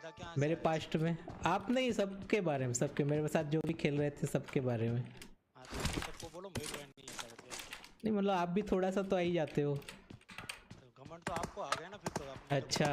था क्या मेरे पास्ट में आप नहीं, सबके बारे में, सबके मेरे साथ जो भी खेल रहे थे सबके बारे में। हाँ तो सबको बोलो मेरी फ्रेंड नहीं है सर। नहीं मतलब आप भी थोड़ा सा तो आ ही जाते हो। तो घमंड तो आपको आ गया ना फिर तो आपने तो अच्छा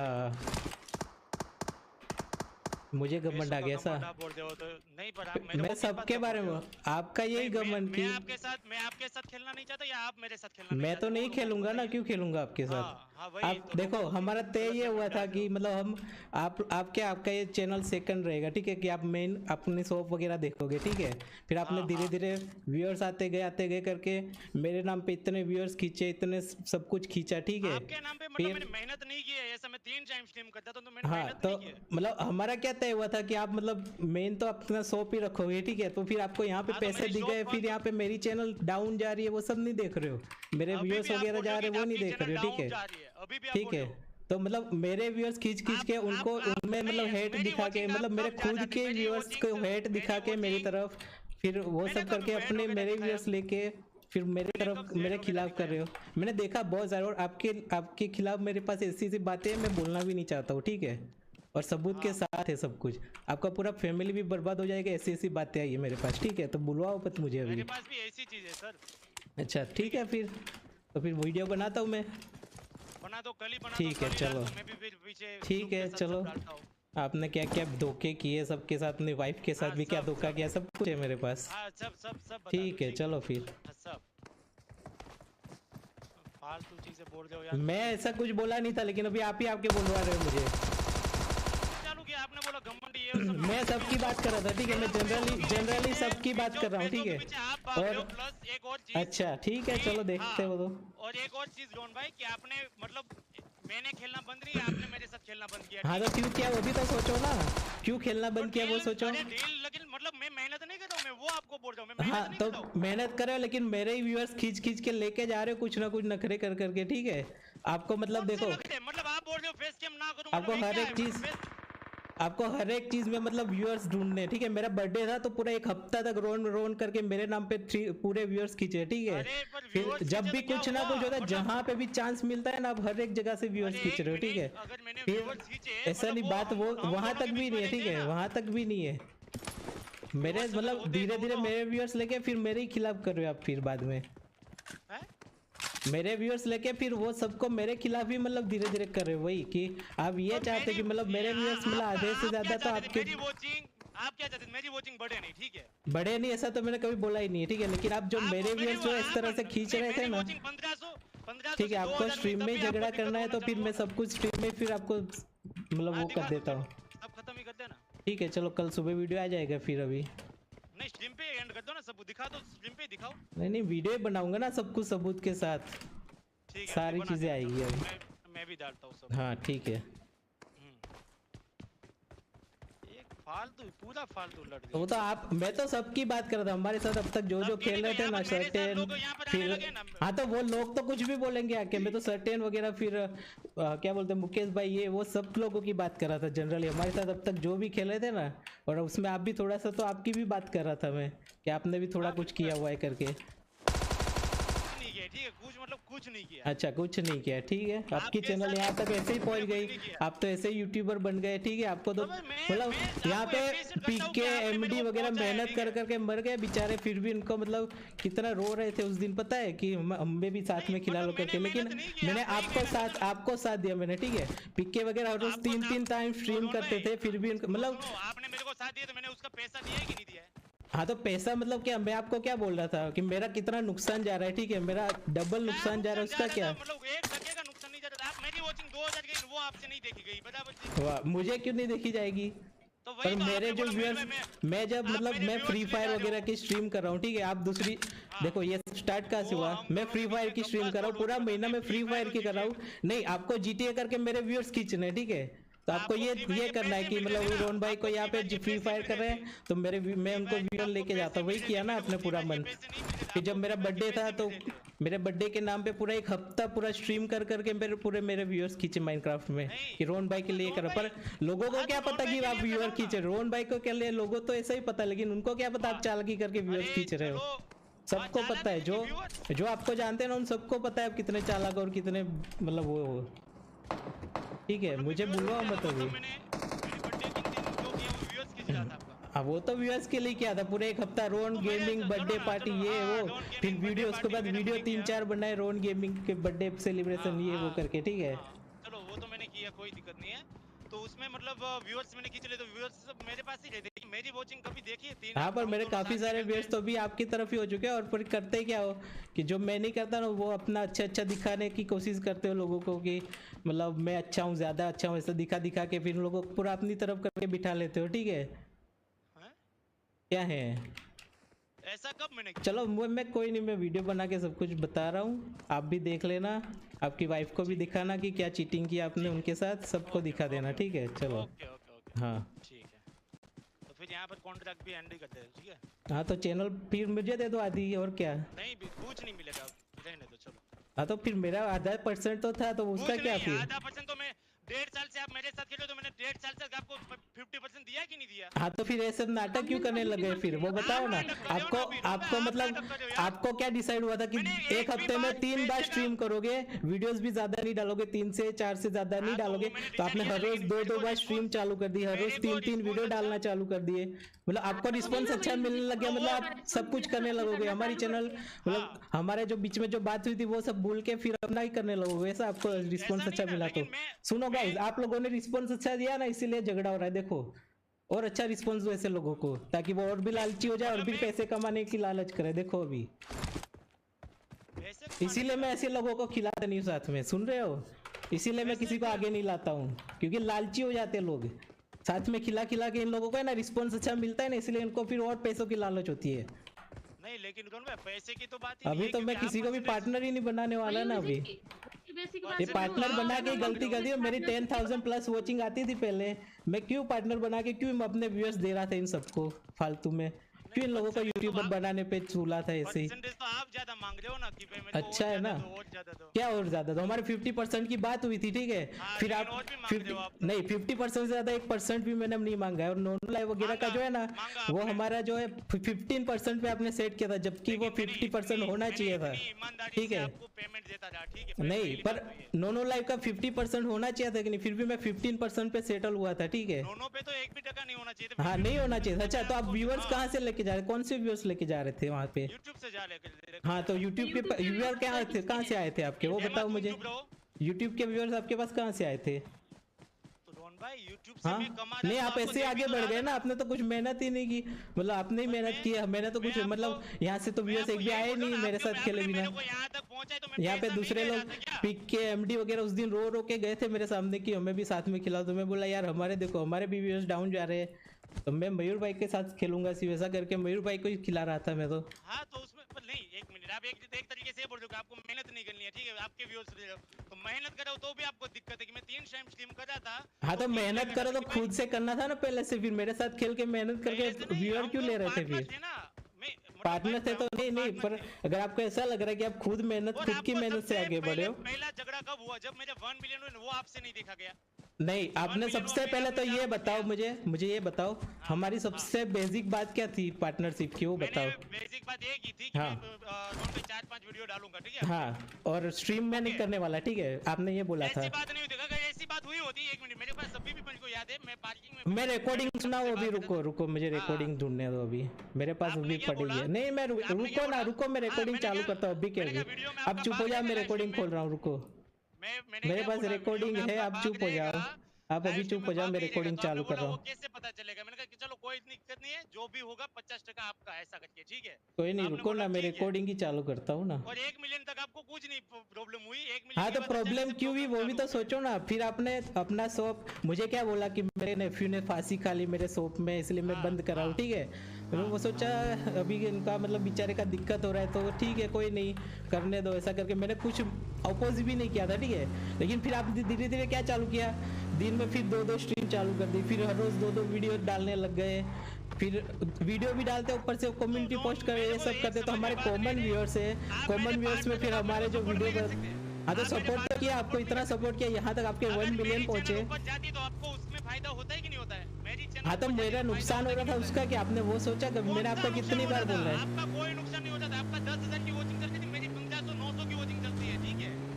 मुझे घमंड पैसों आ का गया सा। घमंड आप बोल रहे हो तो नहीं, पर आप मेरे मैं को किस बात सबके का बोल बारे रहे में, हो? आपका यही नहीं घमंड की मैं आपके साथ खेलना नहीं चाहता या आप मेरे साथ खेलना नहीं मैं तो चाहते, नहीं वो खेलूंगा ना, बताइए। क्यों खेलूंगा आपके साथ। हाँ हाँ वही आप तो देखो लोगों को फिर हमारा तय गलत ये हुआ जगह पे था डालते कि हो। मतलब हम आप क्या आपका ये चैनल सेकंड रहेगा, ठीक है, कि आप मेन अपनी शॉप वगैरह देखोगे, ठीक है। फिर आपने हाँ धीरे हाँ धीरे व्यूअर्स आते गए करके मेरे नाम पे इतने व्यूअर्स खींचे, इतने सब कुछ खींचा, ठीक है। आपके नाम पे मतलब मैंने फिर मेहनत नहीं की है, ऐसा मैं 3 टाइम स्ट्रीम करता था तो मैंने हाँ मेहनत तो नहीं की है। मतलब हमारा क्या तय हुआ था कि आप मतलब मेन तो अपना शॉप ही रखोगे, ठीक है। तो फिर आपको यहाँ पे हाँ तो पैसे मेरी दिख शॉप गए, फिर बंद यहाँ पे मेरी चैनल डाउन जा रही है, वो सब नहीं देख रहे हो। मेरे अभी व्यूअर्स भी आप वगैरह बोल रहे जा हो रहे कि हैं वो नहीं आपकी देख चैनल रहे हो, ठीक डाउन है। जा रही है, अभी भी आप ठीक बोल है रहे हो। तो मतलब मेरे व्यूअर्स खींच खींच के उनको उनमें मतलब नहीं हेट मेरी दिखा के, वॉचिंग आप मतलब मेरे कब जा खुद जाती, के व्यूअर्स को हेट दिखा के मेरी तरफ, फिर वो मैंने सब कभी करके हेट अपने वगैरह मेरे दिखाया? व्यूअर्स लेके फिर मेरे मैंने तरफ कब हेट मेरे वगैरह खिलाफ कर दिखाया? रहे हो। मैंने देखा बहुत सारे, और आपके आपके खिलाफ मेरे पास ऐसी ऐसी बातें हैं, मैं बोलना भी नहीं चाहता हूँ, ठीक है। और सबूत के हाँ साथ है सब कुछ। आपका पूरा फैमिली भी बर्बाद हो जाएगा, ऐसी ऐसी बातें आई है मेरे पास, ठीक है। तो बुलवाओ मत मुझे मेरे अभी। पास भी ऐसी चीज है सर। अच्छा ठीक ठीक है है फिर, तो फिर वीडियो बनाता हूँ मैं। बना दो, कल ही बना दो, ठीक है कल ही चलो, डालता हूँ मैं भी, फिर पीछे ठीक ग्रुप है के साथ चलो। सब डालता हूँ। आपने क्या क्या धोखे किए सबके साथ, अपनी वाइफ के साथ हाँ भी क्या सब धोखा सब किया, सब कुछ है मेरे पास। हाँ सब सब सब बता दो, ठीक है ठीक है। चलो फिर। हाँ सब फालतू चीजें बोल रहे हो यार मैं मुझे। ऐसा कुछ बोला नहीं था, लेकिन अभी आप ही आपके बोलवा रहे हो मुझे। चालू किया आपने, बोला घमंडी ये और सब मैं फेसबुक पे सबकी बात कर रहा था, ठीक है, मैं जनरली सबकी बात कर रहा हूँ, ठीक पैसों के है। पीछे आप भाग रहे हो, और प्लस एक और चीज अच्छा ठीक है कि चलो देखते हाँ, हैं वो तो। और एक और चीज रोहन भाई कि आपने मतलब मैंने खेलना बंद नहीं, आपने मेरे साथ खेलना बंद किया, हाँ ठीक तो है। क्यों किया वो भी तो सोचो ना, क्यों खेलना तो बंद किया डील, वो सोचो। अरे डील, लेकिन मतलब मैं मेहनत नहीं कर रहा हूँ, मैं वो आपको बोल रहा हूँ, मैं हाँ मेहनत नहीं तो कर रहा हूँ। मेहनत कर रहे हो, लेकिन मेरे ही व्यूअर्स खींच खींच के लेके जा रहे हो कुछ ना कुछ नखरे कर करके, ठीक है। आपको मतलब कौन से देखो, नखरे, मतलब आप बोल रहे हो फेस कैम ना करूं, आपको मतलब ये हर क्या है, एक मतलब चीज, फेस। आपको हर एक चीज में मतलब व्यूअर्स ढूंढने, ठीक है। मेरा बर्थडे था तो पूरा एक हफ्ता तक रोन रोन करके मेरे नाम पे पूरे व्यूअर्स खींचे, ठीक है। अरे पर फिर व्यूअर्स जब खींचे भी तो क्या कुछ ना हुआ, कुछ होता है, मतलब जहां पे भी चांस मिलता है ना, आप हर एक जगह से व्यूअर्स अरे खींच एक रहे हो, ठीक है। मिनट, अगर मैंने फिर व्यूअर्स खींचे ऐसा मतलब नहीं, वो बात वो हम वहां दोनों तक के भी बीच नहीं में है, रहते ठीक हैं है, ना। वहां तक भी नहीं है। मेरे व्यूअर्स अगर मतलब होते धीरे तो वो धीरे तो मेरे व्यूअर्स लेके फिर मेरे ही खिलाफ कर रहे हो आप फिर बाद में। है। मेरे व्यूअर्स लेके फिर वो सबको मेरे खिलाफ ही मतलब धीरे धीरे कर रहे हो, वही कि आप ये तो चाहते हो मेरी कि मतलब मेरे व्यूअर्स मतलब आपका आधे से आप क्या ज्यादा तो चाहते थे, आपके मेरी वॉचिंग, आप क्या चाहते थे मेरी वॉचिंग बढ़े नहीं, ठीक है। बड़े नहीं, ऐसा तो मैंने कभी बोला ही नहीं है, ठीक है। लेकिन आप जो आप मेरे मेरी व्यूअर्स जो इस आप तरह से खींच नहीं, रहे थे मेरी ना, वॉचिंग 1500 ठीक है, से आपको 2000 हुई स्ट्रीम तब में ही भी आपको झगड़ा दिक्कत करना है होना तो फिर चालू मैं हुआ। सब कुछ स्ट्रीम में फिर आपको मतलब हाँ वो कर दिखा दो देता चलो, हूँ। सब खत्म ही कर देना। ठीक है चलो, कल सुबह वीडियो आ जाएगा फिर अभी। नहीं स्ट्रीम पे एंड कर दो ना, सब दिखा दो, स्ट्रीम पे दिखाओ। नहीं नहीं, वीडियो बनाऊंगा ना सब कुछ सबूत के साथ, ठीक है फिर सारी बना चीजें देना, चलो आएगी फिर अभी। मैं भी डालता हूँ सब। हाँ ठीक है। एक फालतू, पूरा फालतू लड़ वो दिया। तो आप, मैं तो सबकी बात कर रहा था, हमारे साथ अब तक जो जो सबकी नहीं खेल तो रहे थे यहाँ ना, पर मेरे साथ सर्टेन, लोग यहाँ पर आने फिर लगे ना। हाँ तो वो लोग तो कुछ भी बोलेंगे आके। मैं तो सर्टेन वगैरह, फिर क्या बोलते हैं मुकेश भाई, ये वो सब लोगों की बात कर रहा था जनरली हमारे साथ अब तक जो भी खेले थे ना। और उसमें आप भी थोड़ा सा, तो आपकी भी बात कर रहा था मैं कि आपने भी थोड़ा हाँ कुछ किया हुआ है करके। कुछ नहीं किया, ठीक है, कुछ मतलब कुछ नहीं किया। अच्छा कुछ नहीं किया, ठीक है। आपकी आपके चैनल साथ यहाँ तक ऐसे ही पहुंच मैंने कुछ गई, नहीं किया। आप तो ऐसे ही यूट्यूबर बन गए, ठीक है। आपको तो तो भाई मतलब मैं यहाँ आपको पे एप्रिशिएट करता हूँ पीके कि आपने मेरे एमडी को वगैरह पहुंचाया, मेहनत ठीक कर है। करके मर गए बेचारे, फिर भी इनको मतलब कितना रो रहे थे उस दिन, पता है कि हमें भी साथ नहीं में खिला मतलब लो मैंने करके। लेकिन मेहनत नहीं की, मैंने आप वही कहना चाहते हो ना। आपको साथ दिया मैंने, ठीक है। पीके वगैरह हर तो रोज आपको तीन तीन टाइम तो स्ट्रीम रोहन करते भाई थे, फिर भी उनको तो मतलब। सुनो, आपने मेरे को साथ दिया तो मैंने उसका पैसा दिया है कि नहीं दिया है? हाँ तो पैसा मतलब क्या, मैं आपको क्या बोल रहा था कि मेरा कितना नुकसान जा रहा है, ठीक है, मेरा डबल क्या नुकसान जा रहा है, नुकसान जा उसका रहा था, क्या। मतलब 1 टके का नुकसान नहीं जा रहा था। आप मेरी वॉचिंग 2000 गई, वो आपसे नहीं देखी गई, बराबर जी। वाह, मुझे क्यों नहीं देखी जाएगी। तो पर वही तो मेरे आपने जो बोला मेरे व्यूअर्स, में मैं जब आप मतलब मेरे मैं फ्री व्यूअर्स ले फायर जा रहे वगैरह हो। की स्ट्रीम कर रहा हूँ, ठीक है। आप दूसरी हाँ देखो, ये स्टार्ट कहाँ से वो हुआ, हम मैं दोनों फ्री के बीच फायर में की कब स्ट्रीम बात कर रहा हूँ, सॉल्व होती पूरा है महीना बताते हैं, मैं फ्री फ्री फायर फायर और की कर रहा जीटीए हूँ। में। नहीं, आपको जीटीए करके मेरे व्यूअर्स खींचने हैं, ठीक है। तो आपको आपको फ्री फायर ये के करना है पैसे कि मिल रहे थे मतलब ना, रोहन भाई को आपको यहाँ फ्री पे फायर के फ्री पैसे फायर मिल कर रहे रहे थे। हैं तो मैं फ्री उनको फायर के व्यूअर आपको लेके जाता पैसे हूँ, मिल वही रहे थे, किया ना मेरे को आपने फ्री पूरा फायर के मन। पैसे नहीं मिल रहे थे, फिर जब आपको फ्री मेरा फायर के बर्थडे था पैसे मिल तो रहे थे। मेरे बर्थडे के नाम पे पूरा एक हफ्ता पूरा स्ट्रीम कर करके मेरे व्यूअर्स खींचे माइनक्राफ्ट में, नहीं कि रोहन भाई के तो लिए रोहन करो। भाई, पर लोगों को हाँ क्या तो रोहन पता भाई कि के आप लिए व्यूअर कराओ ना। खींचे, रोहन भाई को क्या लिए, लोगों तो ऐसा ही पता, लेकिन उनको क्या पता आप हाँ चालाकी करके अरे व्यूअर्स खींच रहे हो। चलो, हाँ सबको पता चालाकी है, नहीं की, जो व्यूअर्स। जो आपको जानते हैं ना, उन सबको पता है आप कितने चालाक और कितने मतलब वो हो। ठीक है, मतलब मैं मुझे व्यूअर्स को बुलवाओ क्या मत दूंगा, अभी। तब मैंने बर्थडे अब वो तो व्यूअर्स के लिए क्या था, पूरे एक हफ्ता रोन तो मैंने गेमिंग चलो बर्थडे ना, पार्टी चलो, ये हाँ, वो, रोन फिर गेमिंग वीडियो बर्थडे उसके बाद पार्टी मैंने वीडियो नहीं तीन किया। चार बनाए रोन गेमिंग के बर्थडे सेलिब्रेशन ये वो करके, ठीक है। हाँ, चलो वो तो मैंने किया, कोई दिक्कत नहीं है। तो उसमें मतलब व्यूअर्स मैंने खींच लिए, तो व्यूअर्स सब मेरे पास ही रहते हैं। मेरी वॉचिंग कभी देखी है? तीन हाँ, पर हम मेरे दोनों काफी साथ में सारे मिलते व्यूअर्स हैं। तो भी आपकी तरफ ही हो चुके हैं, और पर करते क्या हो कि जो मैं नहीं करता ना, वो अपना अच्छा अच्छा दिखाने की कोशिश करते हो लोगों को कि मतलब मैं अच्छा हूँ, ज्यादा अच्छा हूँ, ऐसा दिखा दिखा के फिर लोगों को पूरा अपनी तरफ करके बिठा लेते हो, ठीक है। हैं? क्या है? ऐसा कब मैंने किया? चलो मैं कोई नहीं, मैं वीडियो बना के सब कुछ बता रहा हूँ, आप भी देख लेना, आपकी वाइफ को भी दिखाना कि क्या चीटिंग की आपने उनके साथ, सबको दिखा देना, ठीक है। चलो ओके ओके ओके, हाँ ठीक है। तो फिर यहाँ पर कॉन्ट्रैक्ट भी एंड ही कर दे, ठीक है? हाँ, तो चैनल फिर मुझे दे दो आधी, और क्या। नहीं कुछ नहीं मिलेगा, रहने दो, चलो। हाँ, तो फिर मेरा आधा % तो था, तो उसका कुछ क्या नहीं, फिर। आधा % तो मैं 1.5 साल से आप मेरे साथ खेलो, तो मैंने 1.5 साल से आपको 50% दिया कि नहीं दिया? हाँ, तो फिर ये सब नाटक क्यों करने लगे फिर, वो बताओ आप ना। नाटक कर रहे हो आपको ना अभी, आपको आप मतलब नाटक कर रहे हो यार। आपको क्या डिसाइड हुआ था कि मैंने एक एक भी हफ्ते में बार 3 बार पैसे का- स्ट्रीम करोगे, वीडियोस भी ज्यादा नहीं डालोगे, 3 से 4 से ज्यादा नहीं हाँ, तो वो डालोगे, मैंने तो आपने decide हर किया, रोज लेकिन 2 मेरे 2 को बार स्ट्रीम response- चालू कर दी, हर रोज मेरे को 3 3 वीडियो response डालना अच्छा- चालू कर दिए, मतलब आपको रिस्पॉन्स अच्छा मिलने लग गया, मतलब आप सब कुछ करने लगोगे, हमारी चैनल मतलब हमारे जो बीच में जो बात हुई थी वो सब भूल के फिर अपना ही करने लगोगे, ऐसा आपको रिस्पॉन्स नहीं अच्छा ना, मिला तो। लेकिन मैं- सुनो गाइस, आप लोगों ने रिस्पॉन्स अच्छा दिया ना, इसीलिए झगड़ा हो रहा है, देखो। और अच्छा रिस्पॉन्स दो ऐसे लोगों को, ताकि वो और भी लालची हो जाए और मतलब भी मैं- पैसे कमाने की लालच करे, देखो अभी। पैसे कमाने इसीलिए की मैं बात ऐसे लोगों को खिलाता नहीं हूँ साथ में, सुन रहे हो। इसीलिए मैं वैसे किसी को क्या- आगे नहीं लाता हूँ, क्योंकि लालची हो जाते हैं लोग। साथ में खिला खिला के इन लोगों को है ना रिस्पॉन्स अच्छा मिलता है ना, इसलिए इनको फिर और पैसों की लालच होती है। नहीं, लेकिन कौन भाई, पैसे की तो बात ही नहीं अभी है, तो मैं क्योंकि किसी आप को भी percentage- पार्टनर ही नहीं बनाने वाला ना अभी। बेसिक ये बात पार्टनर बना के ही गलती कर दी, मेरी 10,000 प्लस वॉचिंग आती थी पहले, मैं क्यों पार्टनर बना के क्यों मैं अपने व्यूअर्स दे रहा था इन सबको फालतू में, क्यों इन लोगों को यूट्यूबर बनाने पे चूला था ऐसे ही। परसेंटेज तो आप ज्यादा मांग रहे हो ना कि भाई मेरे को अच्छा और है ज्यादा ना। दो, और ज्यादा दो। क्या और ज्यादा, तो हमारे 50% की बात हुई थी, ठीक है। हाँ, फिर लेकिन आप और भी मांग रहे हो आप तो। नहीं 50% से ज्यादा 1% भी मैंने नहीं मांगा है, और नॉन लाइव वगैरह का मांगा- जो है ना, मांगा वो आपने। हमारा जो है 15% पे आपने सेट किया था, जबकि वो लेकिन मैंने 50% होना मैंने चाहिए था, इतनी ईमानदारी ठीक से है। आपको पेमेंट देता था, ठीक है। नहीं, पहली पर बात तो ये। नोनो लाइव का 50% होना चाहिए था कि नहीं, फिर भी मैं 15% पे सेटल हुआ था, ठीक है। दोनों पे तो एक भी टका नहीं होना चाहिए था। हाँ, नहीं होना चाहिए था। अच्छा, तो आप व्यूअर्स हाँ। कहाँ से लेके जा रहे, कौन से व्यूअर्स लेके जा रहे थे वहाँ पे। यूट्यूब से जा लेकर हाँ, तो यूट्यूब के व्यूअर क्या थे, कहाँ से आए थे आपके, वो बताओ मुझे। यूट्यूब के व्यूअर्स आपके पास कहाँ से आए थे। तो रोहन भाई, यूट्यूब से हाँ, मैं कमा रहा नहीं था, आप आपको ऐसे दे आगे भी तो बढ़ रहा गए था ना, आपने तो कुछ मेहनत ही नहीं की, मतलब आपने ही मेहनत की है, मैंने तो कुछ मैं मतलब आपको- यहाँ से तो मैं व्यूअर्स एक आपको भी यही आए बोल रहा नहीं हूँ ना, मेरे आपके- साथ खेले आपने बिना। मेरे को यहाँ तक पहुंचाए तो मैं यहाँ पे पैसा दूसरे नहीं दे लोग रहा था क्या? पिक के एमडी वगैरह उस दिन रो रो के गए थे मेरे सामने कि हमें भी साथ में खिलाओ, तो मैं बोला यार हमारे देखो हमारे भी व्यूअर्स डाउन जा रहे हैं, तो मैं मयूर भाई के साथ खेलूंगा, सिर्फ ऐसा करके मयूर भाई को ही खिला रहा था मैं तो। हाँ, तो उसमें पर नहीं, एक मिनट, आप एक तरीके से ये बोल रहे हो कि आपको मेहनत नहीं करनी है, ठीक है। आपके व्यूअर्स तो मेहनत करो तो भी आपको दिक्कत है कि मैं 3 टाइम स्ट्रीम कर रहा था। हाँ, तो तीन मेहनत टाइम करो तो कि भाई- खुद से करना था ना पहले से, फिर मेरे साथ खेल के मेहनत पहले से करके नहीं, व्यूअर हम क्यों तो ले रहे थे पार्टनर फिर। थे ना। मैं मतलब पार्टनर भाई, थे तो हम नहीं नहीं, पर पार्टनर थे। अगर आपको ऐसा लग रहा है कि आप खुद मेहनत और खुद की आपको मेहनत से सबसे आगे बढ़े हो। पहला झगड़ा कब हुआ? जब मेरे 1 मिलियन हुए, वो आपसे नहीं देखा गया। नहीं, आपने मिलियन सबसे हुआ, पहले मैंने तो ये आपको बताओ, दिया। मुझे ये बताओ, हमारी सबसे बेसिक बात क्या थी पार्टनरशिप की, वो मैंने बताओ। बेसिक बात ये की थी कि हाँ। मैं रोज पे 4-5 वीडियो डालूंगा, ठीक है। हाँ, और स्ट्रीम में नहीं ओके। करने वाला, ठीक है, आपने ये बोला था। ऐसी बात नहीं होती, अगर ऐसी बात हुई होती, एक मिनट, मेरे पास अभी भी मुझको याद है, मैं पार्किंग में मैं रिकॉर्डिंग मैंने सुनाओ सबसे अभी, बात रुको करा- रुको, मुझे हाँ। रिकॉर्डिंग ढूंढने दो अभी, मेरे पास आपने अभी क्या पड़ी बोला? है। नहीं, मैं आपने क्या रुको ना, बोला? रुको, मैं हाँ, रिकॉर्डिंग मैंने चालू क्या- करता हूँ अभी के मैंने अभी। कहा वीडियो में अब आपका चुप हो भाग जाओ, जाएगा मैं लाइव रिकॉर्डिंग स्ट्रीम खोल में। रहा हूँ, रुको। मैंने मेरे क्या पास बोला, रिकॉर्डिंग वीडियो में है, आपका आप भाग चुप हो जाओ, जाएगा, आप लाइव अभी स्ट्रीम चुप में हो जाओ, भाग मैं नहीं जाएगा। रिकॉर्डिंग तो आपने चालू कर बोला रहा वो हूँ। कैसे पता चलेगा? मैंने कहा कि चलो कोई दिक्कत नहीं है, जो भी होगा 50% आपका, ऐसा करके, ठीक है। कोई नहीं, आपने रुको बोला ना, मैं ठीक है। रिकॉर्डिंग ही चालू करता हूँ ना। और 1 मिलियन तक आपको कुछ नहीं प्रॉब्लम हुई, 1 मिलियन हाँ, के तो बाद प्रॉब्लम अचानक से क्यों हुई प्रॉब्लम वो भी चालू तो हो गए। सोचो ना, फिर आपने अपना शॉप, मुझे क्या बोला कि मेरे नेफ्यू ने फांसी खा ली मेरे शॉप में, इसलिए मैं हाँ, बंद कर रहा हूँ, हाँ, ठीक है। मैंने वो सोचा अभी इनका मतलब बेचारे का दिक्कत हो रहा है, तो ठीक है कोई नहीं, करने दो, ऐसा करके मैंने कुछ अपोज भी नहीं किया था, ठीक है। लेकिन फिर आप धीरे धीरे क्या चालू किया, दिन में फिर 2-2 स्ट्रीम चालू कर दी, फिर हर रोज 2-2 वीडियो डालने लग गए, फिर वीडियो भी डालते ऊपर से कम्युनिटी पोस्ट कर ये सब करते, तो हमारे कॉमन व्यूअर्स है, कॉमन व्यूअर्स में फिर हमारे जो वीडियो पर, हाँ तो सपोर्ट तो किया, आपको इतना सपोर्ट किया, यहाँ तक आपके 1 मिलियन पहुंचे। ऊपर जाती तो आपको उसमें फायदा होता है कि नहीं होता है? मेरी चैनल हाँ, तो ऊपर जाती मेरा तो नुकसान हो फायदा रहा था होता है कि उसका, कि आपने वो सोचा कभी, नहीं मैंने होता है? आपको कौन सा कितनी नुकसान बार होता बोल था? रहा है। आपका कोई नुकसान नहीं होता था, आपका 10,000 की वॉचिंग चलती थी, मेरी 50 100 900 की वॉचिंग चलती है, ठीक है।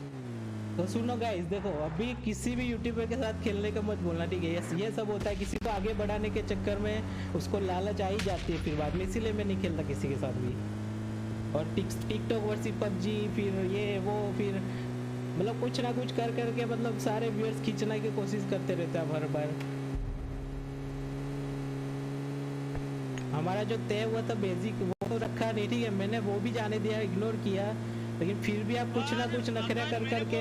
तो सुनो गाइस, देखो अभी किसी भी यूट्यूबर के साथ खेलने का मत बोलना, ठीक है? ये सब होता है किसी को आगे बढ़ाने के चक्कर में, उसको लालच आ ही जाती है फिर बाद में, इसीलिए मैं नहीं खेलता किसी के साथ भी। और टिकटॉक वर्सेस पबजी, फिर ये वो, फिर मतलब कुछ ना कुछ कर करके मतलब सारे व्यूअर्स खींचने की कोशिश करते रहते हैं हर बार। हमारा जो तय हुआ था बेसिक वो तो रखा नहीं, ठीक है? मैंने वो भी जाने दिया, इग्नोर किया, लेकिन फिर भी आप कुछ ना कुछ नखरा कर करके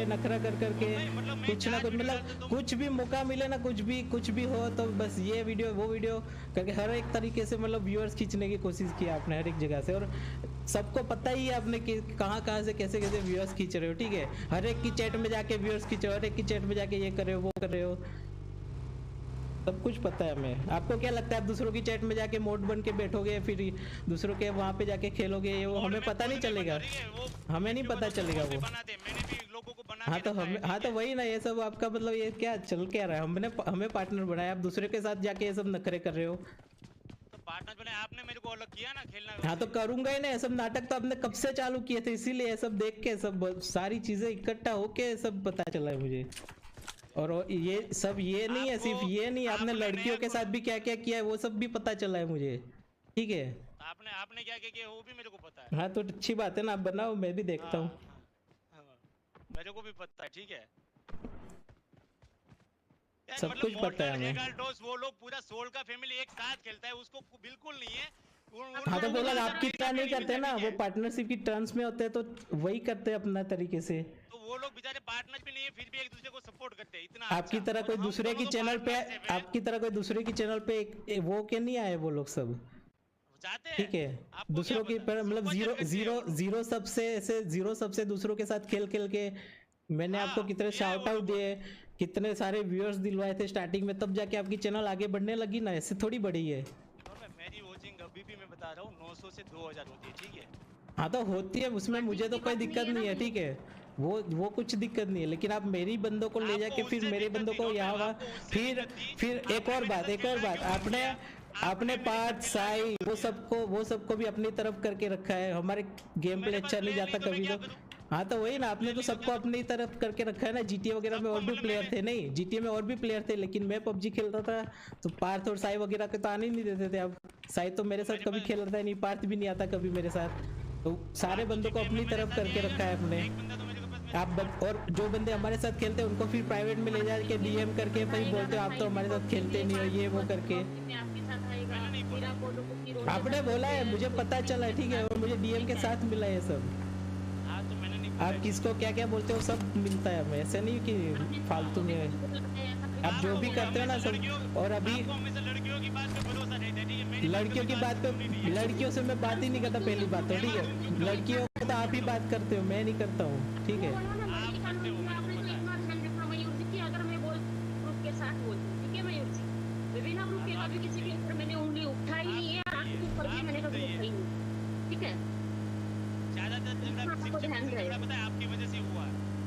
कुछ ना कुछ मतलब कुछ भी मौका मिले ना, कुछ भी हो तो बस ये वीडियो वो वीडियो करके हर एक तरीके से मतलब व्यूअर्स खींचने की कोशिश की आपने हर एक जगह से। और सबको पता ही है आपने कि कहाँ से कैसे कैसे व्यूअर्स खींच रहे हो, ठीक है? हर एक की चैट में जाके व्यूअर्स खींच रहे हो, हर एक की चैट में जाके ये कर रहे हो वो कर रहे हो, सब कुछ पता है हमें। आपको क्या लगता है आप दूसरों की चैट में जाके मोड बन के बैठोगे, फिर दूसरों के वहाँ पे जाके खेलोगे, ये वो हमें पता नहीं चलेगा, हमें नहीं पता चलेगा वो। हाँ तो वही ना, ये सब आपका मतलब ये क्या चल क्या रहा है? हमें पार्टनर बनाया, आप दूसरे के साथ जाके ये सब नखरे कर रहे हो। तो पार्टनर बने आपने, मेरे को अलग किया ना खेलना। हाँ तो करूंगा ही ना, ये सब नाटक तो आपने कब से चालू किए थे, इसीलिए ये सब देख के सब सारी चीजें इकट्ठा होके सब पता चला है मुझे। और ये सब ये नहीं है, सिर्फ ये नहीं, आपने लड़कियों के साथ भी क्या क्या किया है वो सब भी पता चला है मुझे, ठीक है? आपने क्या क्या किया वो भी मेरे को पता है। हाँ तो अच्छी बात है ना, आप बनाओ, मैं भी देखता हूँ। मेरे को भी पता है, ठीक है? सब मतलब कुछ पता है हमें। वो लोग पूरा सोल का फैमिली एक साथ खेलता है, उसको बिल्कुल नहीं है। हाँ तो बोला आपकी तरह नहीं करते ना, वो पार्टनरशिप की टर्म्स में होते हैं तो वही करते हैं अपना तरीके से। तो वो लोग बेचारे पार्टनर भी नहीं है, फिर भी एक दूसरे को सपोर्ट करते हैं इतना। आपकी तरह कोई दूसरे की चैनल पे, आपकी तरह कोई दूसरे की चैनल पे वो के नहीं आए वो लोग सब, ठीक है? दूसरों की मतलब जीरो सबसे ऐसे जीरो सबसे दूसरों के साथ खेल खेल के मैंने आपको कितने शाउट आउट दिए, कितने सारे व्यूअर्स दिलवाए थे स्टार्टिंग में, तब जाके आपकी चैनल आगे बढ़ने लगी ना, ऐसे थोड़ी बढ़ी है। मेरी वॉचिंग अभी भी मैं बता रहा हूँ 900 से 2000 होती है, ठीक है? हाँ तो होती है, उसमें मुझे तो कोई दिक्कत नहीं है, ठीक है? वो कुछ दिक्कत नहीं है, लेकिन आप मेरी बंदों को ले जाके फिर मेरे बंदों को यहाँ फिर एक और बात आपने पार्थ साई वो सबको भी अपनी तरफ करके रखा है, हमारे गेम प्ले अच्छा नहीं जाता कभी तो। हाँ तो वही ना, आपने तो सबको अपनी तरफ करके रखा है ना। जीटीए वगैरह में और भी प्लेयर थे, नहीं जीटीए में और भी प्लेयर थे, लेकिन मैं पबजी खेलता था तो पार्थ और साई वगैरह के तो आने नहीं देते थे। अब साई तो मेरे साथ कभी खेल रहा है नहीं, पार्थ भी नहीं आता कभी मेरे साथ, तो सारे बंदों को अपनी तरफ करके रखा है अपने। और जो बंदे हमारे साथ खेलते हैं उनको फिर प्राइवेट में ले जाके डीएम करके भाई बोलते हो आप तो हमारे साथ खेलते नहीं हो, ये वो करके। आपने बोला है, मुझे पता चला है, ठीक है? और मुझे डीएम के साथ मिला है सब। आप किसको क्या क्या बोलते हो सब मिलता है हमें, ऐसे नहीं कि फालतू में आप जो भी करते हो ना सब। और अभी लड़कियों की बात पे, लड़कियों से मैं बात ही नहीं करता, पहली बात तो, ठीक है? लड़कियों को तो आप ही बात करते हो, मैं नहीं करता हूँ, ठीक है?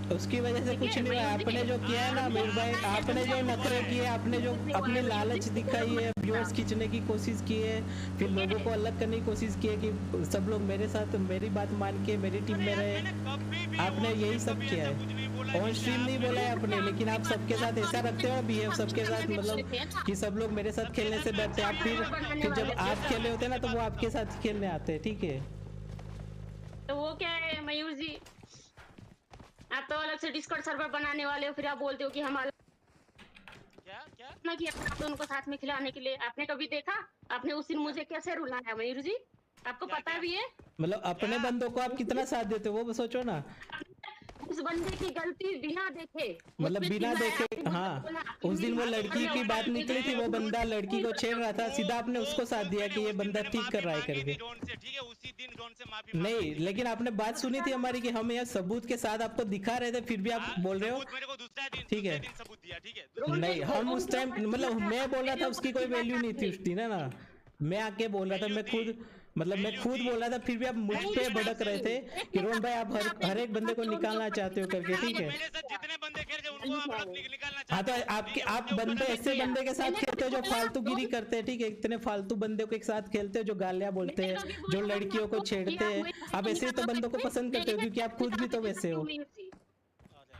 उसकी वजह से कुछ नहीं हुआ, आपने जो किया है ना मेरे भाई, आपने जो नखरे किए, आपने जो अपनी लालच दिखाई है, व्यूअर्स खींचने की कोशिश की है, फिर लोगों को अलग करने की कोशिश की है कि सब लोग मेरे साथ मेरी बात मान के मेरी टीम में रहे, आपने यही सब किया है। ऑन स्ट्रीम नहीं बोला है आपने, लेकिन आप सबके साथ ऐसा रखते हो बिहेव सबके साथ, मतलब कि सब लोग मेरे साथ खेलने से डरते हैं, आप फिर जब आप खेले होते हैं ना तो वो आपके साथ खेलने आते हैं, ठीक है? तो वो क्या है मयूर जी, आप तो अलग से डिस्कॉर्ड सर्वर बनाने वाले हो, फिर आप बोलते हो कि हम क्या ना कि आप उनको साथ में खिलाने के लिए। आपने कभी देखा, आपने उस दिन मुझे कैसे रुलाया मयूर जी, आपको पता भी है? मतलब अपने बंदों को आप कितना साथ देते हो वो सोचो ना। उस बंदे की गलती बिना देखे, मतलब बिना देखे, हाँ उस दिन वो लड़की की बात निकली थी, वो बंदा लड़की को छेड़ रहा था, सीधा आपने उसको साथ दिया कि ये बंदा ठीक कर रहा है करके। नहीं, लेकिन आपने बात सुनी थी हमारी कि हम यहाँ सबूत के साथ आपको दिखा रहे थे, फिर भी आप बोल रहे हो, ठीक है? नहीं, हम उस टाइम मतलब मैं बोल रहा था उसकी कोई वैल्यू नहीं थी उस दिन, है ना? मैं आके बोल रहा था, मैं खुद बोल रहा था, फिर भी आप मुझ पे भड़क रहे थे कि रोहन भाई आप हर एक बंदे को निकालना चाहते हो करके, ठीक है? हाँ तो आप बंदे ऐसे बंदे के साथ खेलते हो जो फालतूगिरी करते हैं, ठीक है? इतने फालतू बंदे को एक साथ खेलते हो जो गालियां बोलते हैं, जो लड़कियों को छेड़ते हैं, आप ऐसे तो बंदों को पसंद करते हो क्योंकि आप खुद भी तो वैसे हो।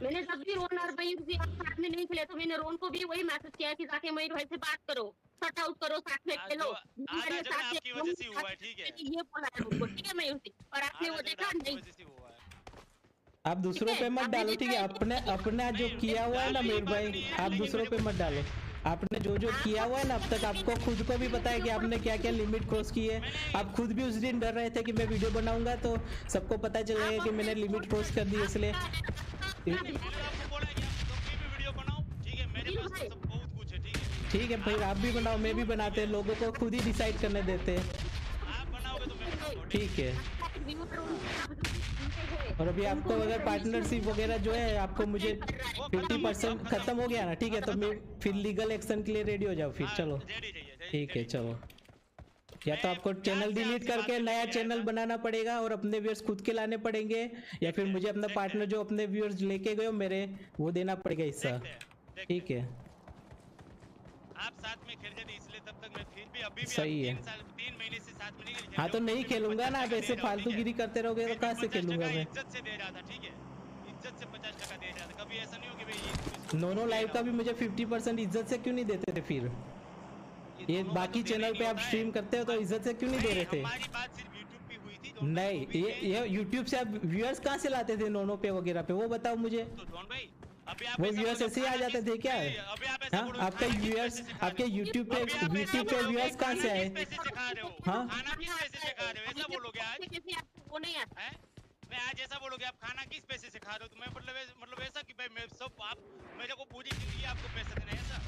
मैंने जब भी रोन और मयूर जी आप साथ में नहीं खेले तो मैंने रोन को भी वही मैसेज किया कि जाके मयूर भाई से बात करो, शॉट आउट करो, साथ में खेलो। आधा जो आपकी वजह से हुआ है, ठीक है, ये बोला है उनको, ठीक है मयूर जी, और आपने वो देखा नहीं। आप दूसरों पे मत डालो, ठीक है, अपने अपना जो किया हुआ है ना मयूर भाई, आप दूसरों पे मत डालो। आपने जो जो किया हुआ है ना अब तक, आपको खुद को भी पता है कि आपने क्या क्या लिमिट क्रॉस की है। आप खुद भी उस दिन डर रहे थे कि मैं वीडियो बनाऊंगा तो सबको पता चलेगा कि मैंने लिमिट क्रॉस कर दी, इसलिए ठीक है फिर आप भी बनाओ, मैं भी बनाते हैं, लोगों को खुद ही डिसाइड करने देते हैं। आप बनाओगे तो मैं बनाऊंगा, ठीक है। और अभी आपको अगर पार्टनरशिप वगैरह जो है आपको मुझे 50% खत्म हो गया ना, ठीक है, तो मैं फिर लीगल एक्शन के लिए रेडी हो जाओ फिर। चलो ठीक है, चलो या तो आपको चैनल डिलीट करके नया चैनल बनाना पड़ेगा और अपने व्यूअर्स खुद के लाने पड़ेंगे, या फिर मुझे अपना पार्टनर जो अपने व्यूअर्स लेके गए हो मेरे वो देना पड़ेगा हिस्सा। ठीक है, आप साथ में खेल रहे थे इसलिए तब तक मैं फिर भी अभी भी सही है। 3 महीने से साथ में नहीं खेल। हाँ तो नहीं खेलूंगा ना, आप ऐसे फालतूगिरी करते रहोगे तो कहाँ से खेलूंगा मैं। इज्जत से दे रहा था, ठीक है, इज्जत से 50% दे रहा था, कभी ऐसा नहीं हो कि भाई नोनो लाइव का भी मुझे 50% इज्जत से क्यों नहीं देते थे फिर? ये बाकी चैनल पे आप स्ट्रीम करते हो तो इज्जत से क्यों नहीं दे रहे थे? हमारी बात सिर्फ YouTube पे हुई थी। नहीं ये YouTube से आप व्यूअर्स कहाँ से लाते थे नोनो पे वगैरह पे, वो बताओ मुझे। तो डॉन भाई अभी आप वो व्यूअर्स ऐसे ही आ जाते थे क्या? हाँ आपका व्यूअर्स आपके YouTube पे व्यूअर्स कहाँ से आए? हाँ खाना किस पैसे से खा रहे हो, ऐसा बोलोगे आज? वो नहीं आता हैं? मैं आज ऐसा बोलोगे आप खाना किस पैसे से खा रहे हो, तो मैं मतलब ऐसा कि भाई मैं सब आप मेरे को पूरी जिंदगी आपको पैसे देना है ऐसा?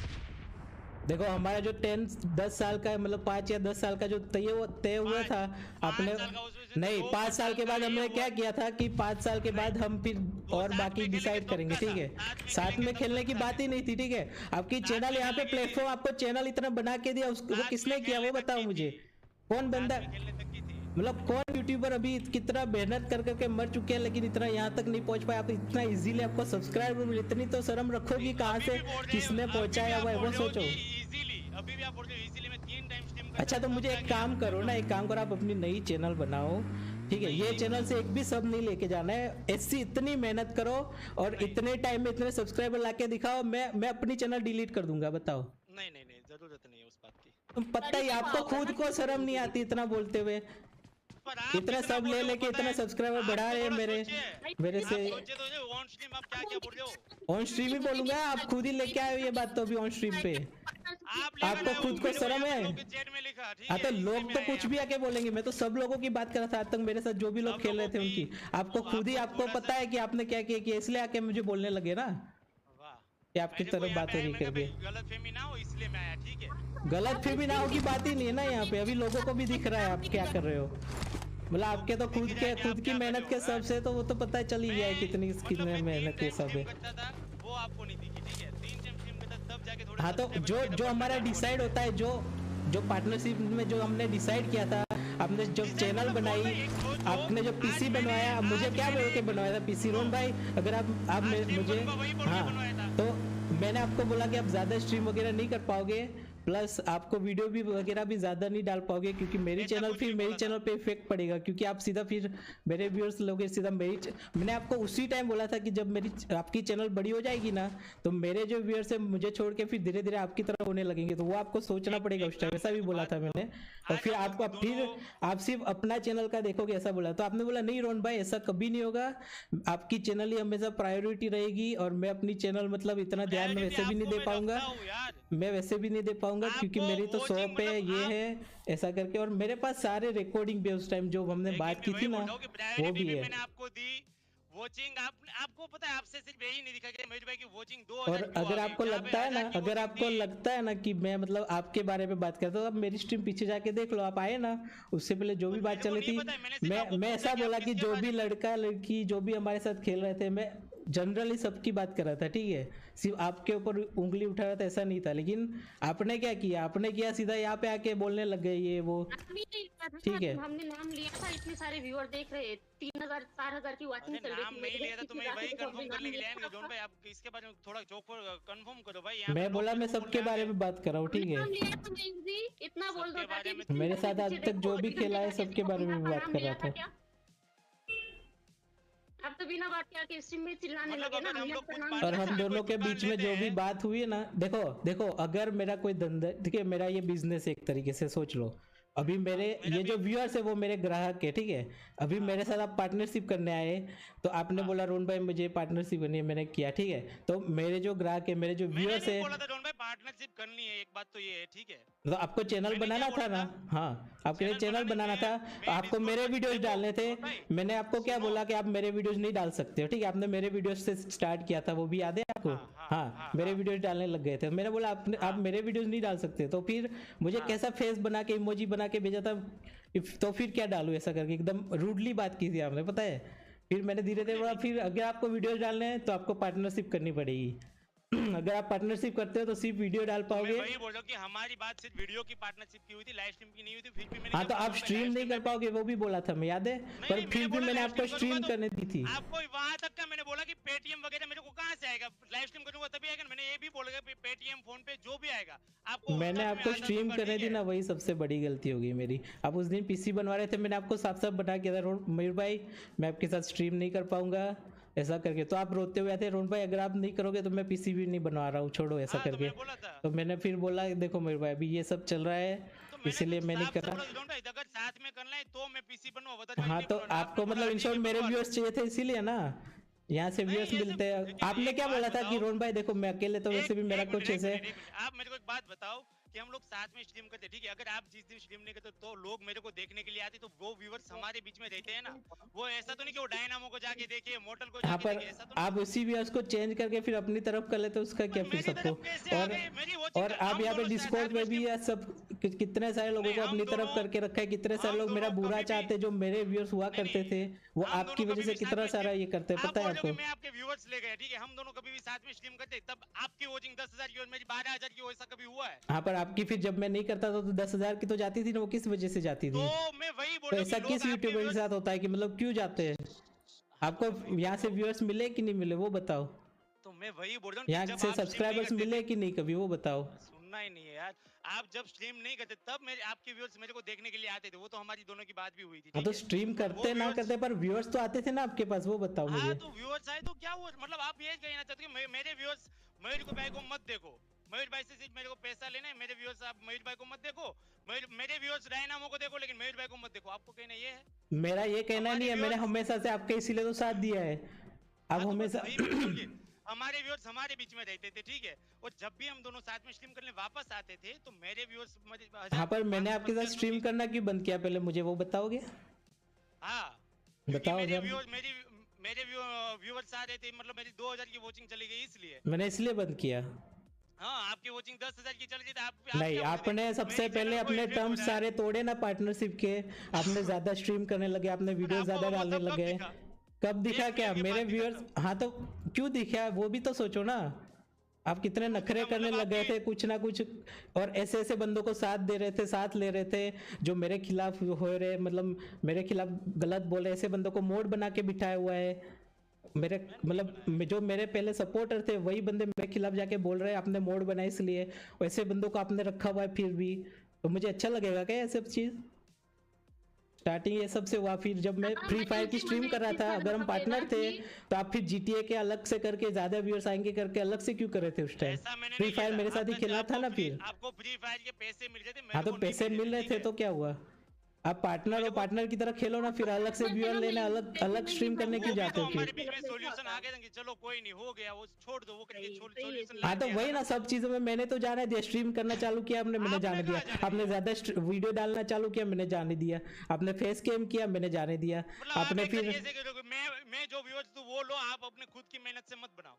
देखो हमारा जो 10 साल का मतलब 5 या 10 साल का जो तय हुआ था आपने, नहीं 5 साल के बाद हमने क्या किया था कि 5 साल के बाद हम फिर और बाकी डिसाइड करेंगे, ठीक है, साथ में खेलने की बात ही नहीं थी, ठीक है। आपकी चैनल यहाँ पे प्लेटफॉर्म आपको चैनल इतना बना के दिया, वो किसने किया वो बताओ मुझे। कौन बंदा मतलब कौन यूट्यूबर अभी कितना मेहनत कर करके मर चुके हैं लेकिन इतना यहाँ तक नहीं पहुंच पाया, आप इतना इजीली आपको सब्सक्राइबर मिले, इतनी तो शर्म रखोगी कहाँ से, किसने पहुंचाया हुआ है वो सोचो। अभी भी आप बोल रहे हो इजीली, मैं 3 टाइम स्ट्रीम अच्छा तो मुझे एक काम करो ना, एक काम करो आप अपनी नई चैनल बनाओ, ठीक है, ये चैनल से एक भी सब नहीं लेके जाना है, ऐसी इतनी मेहनत करो और इतने टाइम में इतने सब्सक्राइबर लाके दिखाओ, मैं अपनी चैनल डिलीट कर दूंगा, बताओ। नहीं जरूरत नहीं है उस बात की। तुम पता ही आपको खुद को शर्म नहीं आती इतना बोलते हुए, इतना सब ले लेके इतना सब्सक्राइबर बढ़ा रहे हैं मेरे से। ऑन स्ट्रीम ही बोलूंगा, आप खुद ही लेके आए हो ये बात तो अभी ऑन स्ट्रीम पे, आपको खुद को शर्म है। हाँ तो लोग तो कुछ भी आके बोलेंगे, मैं तो सब लोगों की बात कर रहा था आज तक मेरे साथ जो भी लोग खेल रहे थे उनकी, आपको खुद ही आपको पता है कि आपने क्या किया, इसलिए आके मुझे बोलने लगे ना कि आपकी तरफ बात हो रही करके। गलतफहमी ना हो इसलिए मैं आया, ठीक है, गलतफहमी ना हो की बात ही नहीं है ना यहाँ पे, अभी लोगों को भी दिख रहा है आप क्या कर रहे हो, मतलब आपके तो खुद की मेहनत के सब से तो वो तो पता चल ही गया है कितनी मेहनत के सब है। वो आपको नहीं दिखी, ठीक है, 3 टाइम स्ट्रीम करता तब जाके थोड़ा। हाँ तो जो हमारा डिसाइड होता है, जो पार्टनरशिप में जो हमने डिसाइड किया था, आपने जब चैनल बनाई, आपने जो पीसी बनवाया, मुझे क्या बोल के बनवाया था पीसी रोन भाई, अगर आप मुझे, हाँ तो मैंने आपको बोला कि आप ज्यादा स्ट्रीम वगैरह नहीं कर पाओगे, प्लस आपको वीडियो भी वगैरह भी ज्यादा नहीं डाल पाओगे क्योंकि मेरी चैनल पे इफेक्ट पड़ेगा, क्योंकि आप सीधा फिर मेरे व्यूअर्स लोगे सीधा मैंने आपको उसी टाइम बोला था कि जब आपकी चैनल बड़ी हो जाएगी ना तो मेरे जो व्यूअर्स है मुझे छोड़ के फिर धीरे धीरे आपकी तरफ होने लगेंगे, तो वो आपको सोचना पड़ेगा उस टाइम, ऐसा भी बोला था मैंने। और फिर आप सिर्फ अपना चैनल का देखोगे ऐसा बोला, तो आपने बोला नहीं रोन भाई ऐसा कभी नहीं होगा, आपकी चैनल ही हमेशा प्रायोरिटी रहेगी और मैं अपनी चैनल मतलब इतना ध्यान में वैसे भी नहीं दे पाऊंगा, मैं वैसे भी नहीं दे पाऊंगा क्योंकि मेरी तो शॉप है, ये है ऐसा करके, और मेरे पास सारे रिकॉर्डिंग भी उस टाइम जो हमने बात की थी ना वो भी है। मैंने आपको दी वॉचिंग, आपको पता है आपसे सिर्फ यही नहीं दिखा कि मयूर भाई की वॉचिंग 2000। और अगर आपको लगता है ना, अगर आपको लगता है ना कि मैं मतलब आपके बारे में बात करता हूँ, आप मेरी स्ट्रीम पीछे जाके देख लो, आप आए ना उससे पहले जो भी बात चली थी, मैं ऐसा बोला कि जो भी लड़का लड़की जो भी हमारे साथ खेल रहे थे, मैं जनरली सबकी बात कर रहा था, ठीक है, सिर्फ आपके ऊपर उंगली उठा रहा था ऐसा नहीं था, लेकिन आपने क्या किया, आपने किया सीधा यहाँ पे आके बोलने लग गए ये वो, ठीक है, हमने नाम लिया था, इतने सारे व्यूअर देख रहे, 3000 4000 की वाचिंग चल रही थी, नाम नहीं लिया था तो मैं वही कंफर्म करने के लिए आया जोन भाई, आप इसके बारे में थोड़ा चौक पर कंफर्म करो भाई। मैं बोला मैं सबके बारे में बात कर रहा हूँ, ठीक है, इतना बोल दो मेरे साथ आज तक जो भी खेला है सबके बारे में बात कर रहा था। आप तो बिना बात के आके स्ट्रीम में चिल्लाने मतलब लगे ना। अगर हम हमने लोग आपका खुद नाम पार्टनर और लिया हम था। दोनों के दुकान बीच में लेते जो भी हैं। बात हुई है ना, देखो देखो, अगर मेरा कोई धंधा, ठीक है, मेरा ये बिजनेस एक तरीके से सोच लो, अभी मेरे मेरा ये भी जो व्यूअर्स है वो मेरे ग्राहक है, ठीक है। अभी मेरे साथ आप पार्टनरशिप करने आए, तो आपने बोला रोहन भाई मुझे पार्टनरशिप करनी है, मैंने किया, ठीक है। तो मेरे जो ग्राहक है, मेरे जो मैंने व्यूअर्स नहीं है, बोला था रोहन भाई पार्टनरशिप करनी है, एक बात तो ये है, ठीक है। तो आपको चैनल मैंने क्या बनाना था बोला ना। था? हाँ, आपके लिए चैनल बनाने बनाना था, मैं आपको Discord मेरे पर वीडियोस देखो, डालने थे। रोहन भाई, मैंने आपको क्या सुनो। बोला कि आप मेरे वीडियोस नहीं डाल सकते हो, ठीक है। आपने मेरे वीडियोस से स्टार्ट किया था, वो भी याद है आपको। हाँ, हाँ, हाँ, हाँ, मेरे हाँ, वीडियोस डालने लग गए थे, मैंने बोला आप हाँ। मेरे वीडियोस नहीं डाल सकते, तो फिर मुझे हाँ। कैसा फेस बना के इमोजी बना के भेजा था, तो फिर क्या डालूं ऐसा करके, एकदम रूडली बात की थी आपने, पता है। फिर मैंने धीरे धीरे बोला, फिर अगर आपको वीडियोस डालने हैं तो आपको पार्टनरशिप करनी पड़ेगी। अगर आप पार्टनरशिप करते हो तो सिर्फ वीडियो डाल मैं पाओगे। वही बोल रहा हूँ कि हमारी बात सिर्फ वीडियो की पार्टनरशिप की हुई थी, लाइव स्ट्रीम की नहीं हुई थी। फिर भी मैंने हाँ, क्या तो बोला आप रोहन भाई, स्ट्रीम लाइव नहीं स्ट्रीम कर में भी पाओगे, वो भी बोला था, मैं याद है। नहीं पर नहीं, फिर मैंने भी बोला मैंने लाइव आपको स्ट्रीम स्ट्रीम करूंगा करने दी थी। तो आपको वहां तक का मैंने बोला कि पेटीएम वगैरह मेरे को कहां से आएगा, लाइव स्ट्रीम करूंगा तभी आएगा ना। मैंने ये भी बोला कि पेटीएम फोन पे जो भी आएगा आपको मैंने उसका भी मैं आपको आधा स्ट्रीम दूंगा, करने ठीक दी है। ना, वही सबसे बड़ी गलती होगी मेरी। आप उस दिन पीसी बनवा रहे थे, मैंने आपको साफ साफ बता किया था, मयूर भाई मैं आपके साथ स्ट्रीम नहीं कर पाऊंगा ऐसा करके। तो आप रोते हुए आते, रोहन भाई अगर आप नहीं करोगे तो मैं पीसी भी नहीं बनवा रहा हूँ, छोड़ो ऐसा हाँ, तो करके। मैंने बोला था। तो मैंने फिर बोला देखो मयूर भाई, अभी ये सब चल रहा है, तो मैंने इसीलिए तो मैं नहीं साफ कर से रहा। बोला रोहन भाई, अगर साथ में करना है तो मैं पीसी बनवाऊं, अदरवाइज हाँ, नहीं तो बनवाना। आपने आपको बोला मतलब हाँ, इन ठीक शॉर्ट है मेरे बनवा लो। व्यूअर्स चाहिए थे, इसीलिए ना, यहाँ से व्यूअर्स नहीं ऐसे, मिलते हैं। लेकिन आपने एक क्या बात बोला था कि बताओ, रोहन भाई देखो मैं अकेले तो वैसे भी मेरा एक कुछ मिनट, ऐसे। एक मिनट, आप मेरे को एक बात बताओ कि हम लोग साथ में स्ट्रीम करते, ठीक है। अगर आप जिस दिन स्ट्रीम नहीं करते तो लोग मेरे को देखने के लिए आते, तो वो व्यूअर्स हमारे बीच में रहते हैं ना। वो ऐसा तो नहीं कि वो डायनामो को जाके देखे, मोटल को हाँ, जाके पर देखे, ऐसा तो नहीं। आप उसी व्यूअर्स को चेंज करके फिर अपनी तरफ कर लेते, उसका क्या पर फिर मेरी सबको। तरफ कैसे आ और गए, मेरी वॉचिंग और आप हम यहाँ पे दोनों डिस्कॉर्ड साथ में में भी स्ट्रीम। ये सब कितने सारे लोगों नहीं, को हम अपनी तरफ दोनों, करके रखा है, कितने सारे हम लोग मेरा दोनों बुरा कभी भी चाहते, जो मेरे व्यूअर्स हुआ नहीं करते नहीं, थे, वो हम आपकी दोनों वजह कभी से भी साथ कितना में सारा स्ट्रीम, ये करते हैं, आप पता है बोल रहे हो आपको। कि मैं आपके व्यूअर्स ले गया, ठीक है। हम दोनों कभी भी साथ में स्ट्रीम करते, तब आपकी वॉचिंग 10,000 की और मेरी 12,000 की, ऐसा कभी हुआ है? हाँ, पर आपकी फिर जब मैं नहीं करता था तो 10,000 की तो जाती थी ना, वो किस वजह से जाती तो थी। मैं वही बोल तो रहा हूँ ऐसा कि लोग किस आपके यूट्यूबर के व्यूअर्स। साथ होता है कि मतलब क्यों जाते हैं। हाँ, तो मैं वही आपको बोल यहाँ रहा से हूँ, व्यूअर्स मिले कि नहीं मिले वो बताओ। तो मैं वही बोल रहा हूँ कि यहाँ जब से आप स्ट्रीम नहीं सब्सक्राइबर्स करते मिले थे, कि नहीं कभी, वो बताओ। सुनना ही नहीं है यार। आप जब स्ट्रीम नहीं करते तब मेरे आपके व्यूअर्स मेरे को देखने के लिए आते थे, वो तो हमारी दोनों की बात भी हुई थी, हाँ, ठीक तो है। स्ट्रीम और वो करते ना व्यूअर्स, करते पर व्यूअर्स तो आते थे ना आपके पास, वो बताओ हाँ, मुझे। तो व्यूअर्स आए तो क्या हुआ, मतलब आप ये कहना चाहते हो कि मेरे व्यूअर्स मयूर भाई को मत देखो, मयूर भाई से सिर्फ मेरे को पैसा लेना है, मेरे व्यूअर्स आप मयूर भाई को मत देखो, मेरे व्यूअर्स डायनामो को देखो, लेकिन मयूर भाई को मत देखो, आपको कहना ये है? मेरा ये कहना हमारे नहीं है, मैंने व्यूअर्स, हमेशा से आपके इसीलिए तो साथ दिया है। हाँ, आप तो बस हमेशा वही मैं बोलूँ कि हमारे व्यूअर्स हमारे बीच में रहते थे, ठीक है। और जब भी हम दोनों साथ में स्ट्रीम करने वापस आते थे तो मेरे व्यूअर्स हाँ, पर मैंने आपके साथ स्ट्रीम करना क्यों बंद किया, पहले मुझे वो बताओगे। हाँ, क्योंकि बताओ मेरे जरा। व्यूअर्स मेरे व्यूअर्स आ रहे थे, मतलब मेरी 2,000 की वॉचिंग चली गई इसलिए। मैंने इसलिए बंद किया। हाँ, आपकी वॉचिंग 10,000 की चल रही थी, आप नहीं, क्या बोलते थे? आपने सबसे मेरी पहले चैनल को अपने इफेक्ट हो टर्म्स रहा है। सारे तोड़े ना पार्टनरशिप के। आपने ज्यादा स्ट्रीम करने लगे, आपने पर वीडियो आपको ज्यादा वो डालने मतलब कब लगे। दिखा? कब दिखा एक क्या महीने के मेरे बाद दिखा व्यूअर्स। तब। हाँ, तो क्यों दिखा वो भी तो सोचो ना। आप कितने तो नखरे उसका करने मतलब लग गए आपके, थे कुछ ना कुछ, और ऐसे ऐसे बंदों को साथ दे रहे थे, साथ ले रहे थे, जो मेरे खिलाफ हो रहे, मतलब मेरे खिलाफ गलत बोले, ऐसे बंदों को मोड बना के बिठाया हुआ है। मेरे मतलब जो मेरे पहले सपोर्टर थे वही बंदे मेरे खिलाफ जाके बोल रहे हैं आपने मोड बनाया इसलिए, वैसे बंदों को आपने रखा हुआ है फिर भी। तो मुझे अच्छा लगेगा क्या ये सब चीज। स्टार्टिंग ये सब से हुआ, फिर जब मैं फ्री फायर की स्ट्रीम कर रहा था, अगर हम पार्टनर थे तो आप फिर GTA के अलग से करके ज्यादा व्यूअर्स आएंगे करके अलग से क्यों कर रहे थे उस टाइम। ऐसा मैंने फ्री नहीं फायर किया मेरे था। साथ ही आपने खेला था ना फिर। आपको फ्री फायर के पैसे मिल रहे थे, मेरे हाँ, तो को नहीं पैसे मिल रहे थे ठीक तो क्या हुआ। आप पार्टनर हो, मेरे को- पार्टनर की तरह खेलो ना, फिर अलग से व्यूअर लेना, अलग अलग स्ट्रीम करने वो क्यों भी जाते तो हो हमारे फिर। बीच में सॉल्यूशन आ गया था कि चलो कोई नहीं, हो गया वो, छोड़ दो वो करके सॉल्यूशन हाँ, तो वही ना, सब चीजों में मैंने तो जाने दिया, स्ट्रीम करना चालू किया आपने, मैंने आपने जाने दिया। कहाँ जाने आपने ज्यादा वीडियो डालना चालू किया, मैंने जाने दिया। आपने फेस कैम किया, मैंने जाने दिया। मतलब आप आपने एक फिर तरीके से करोगे, मैं जो व्यूअर्स दूं वो लो, आप अपने खुद की मेहनत से मत बनाओ।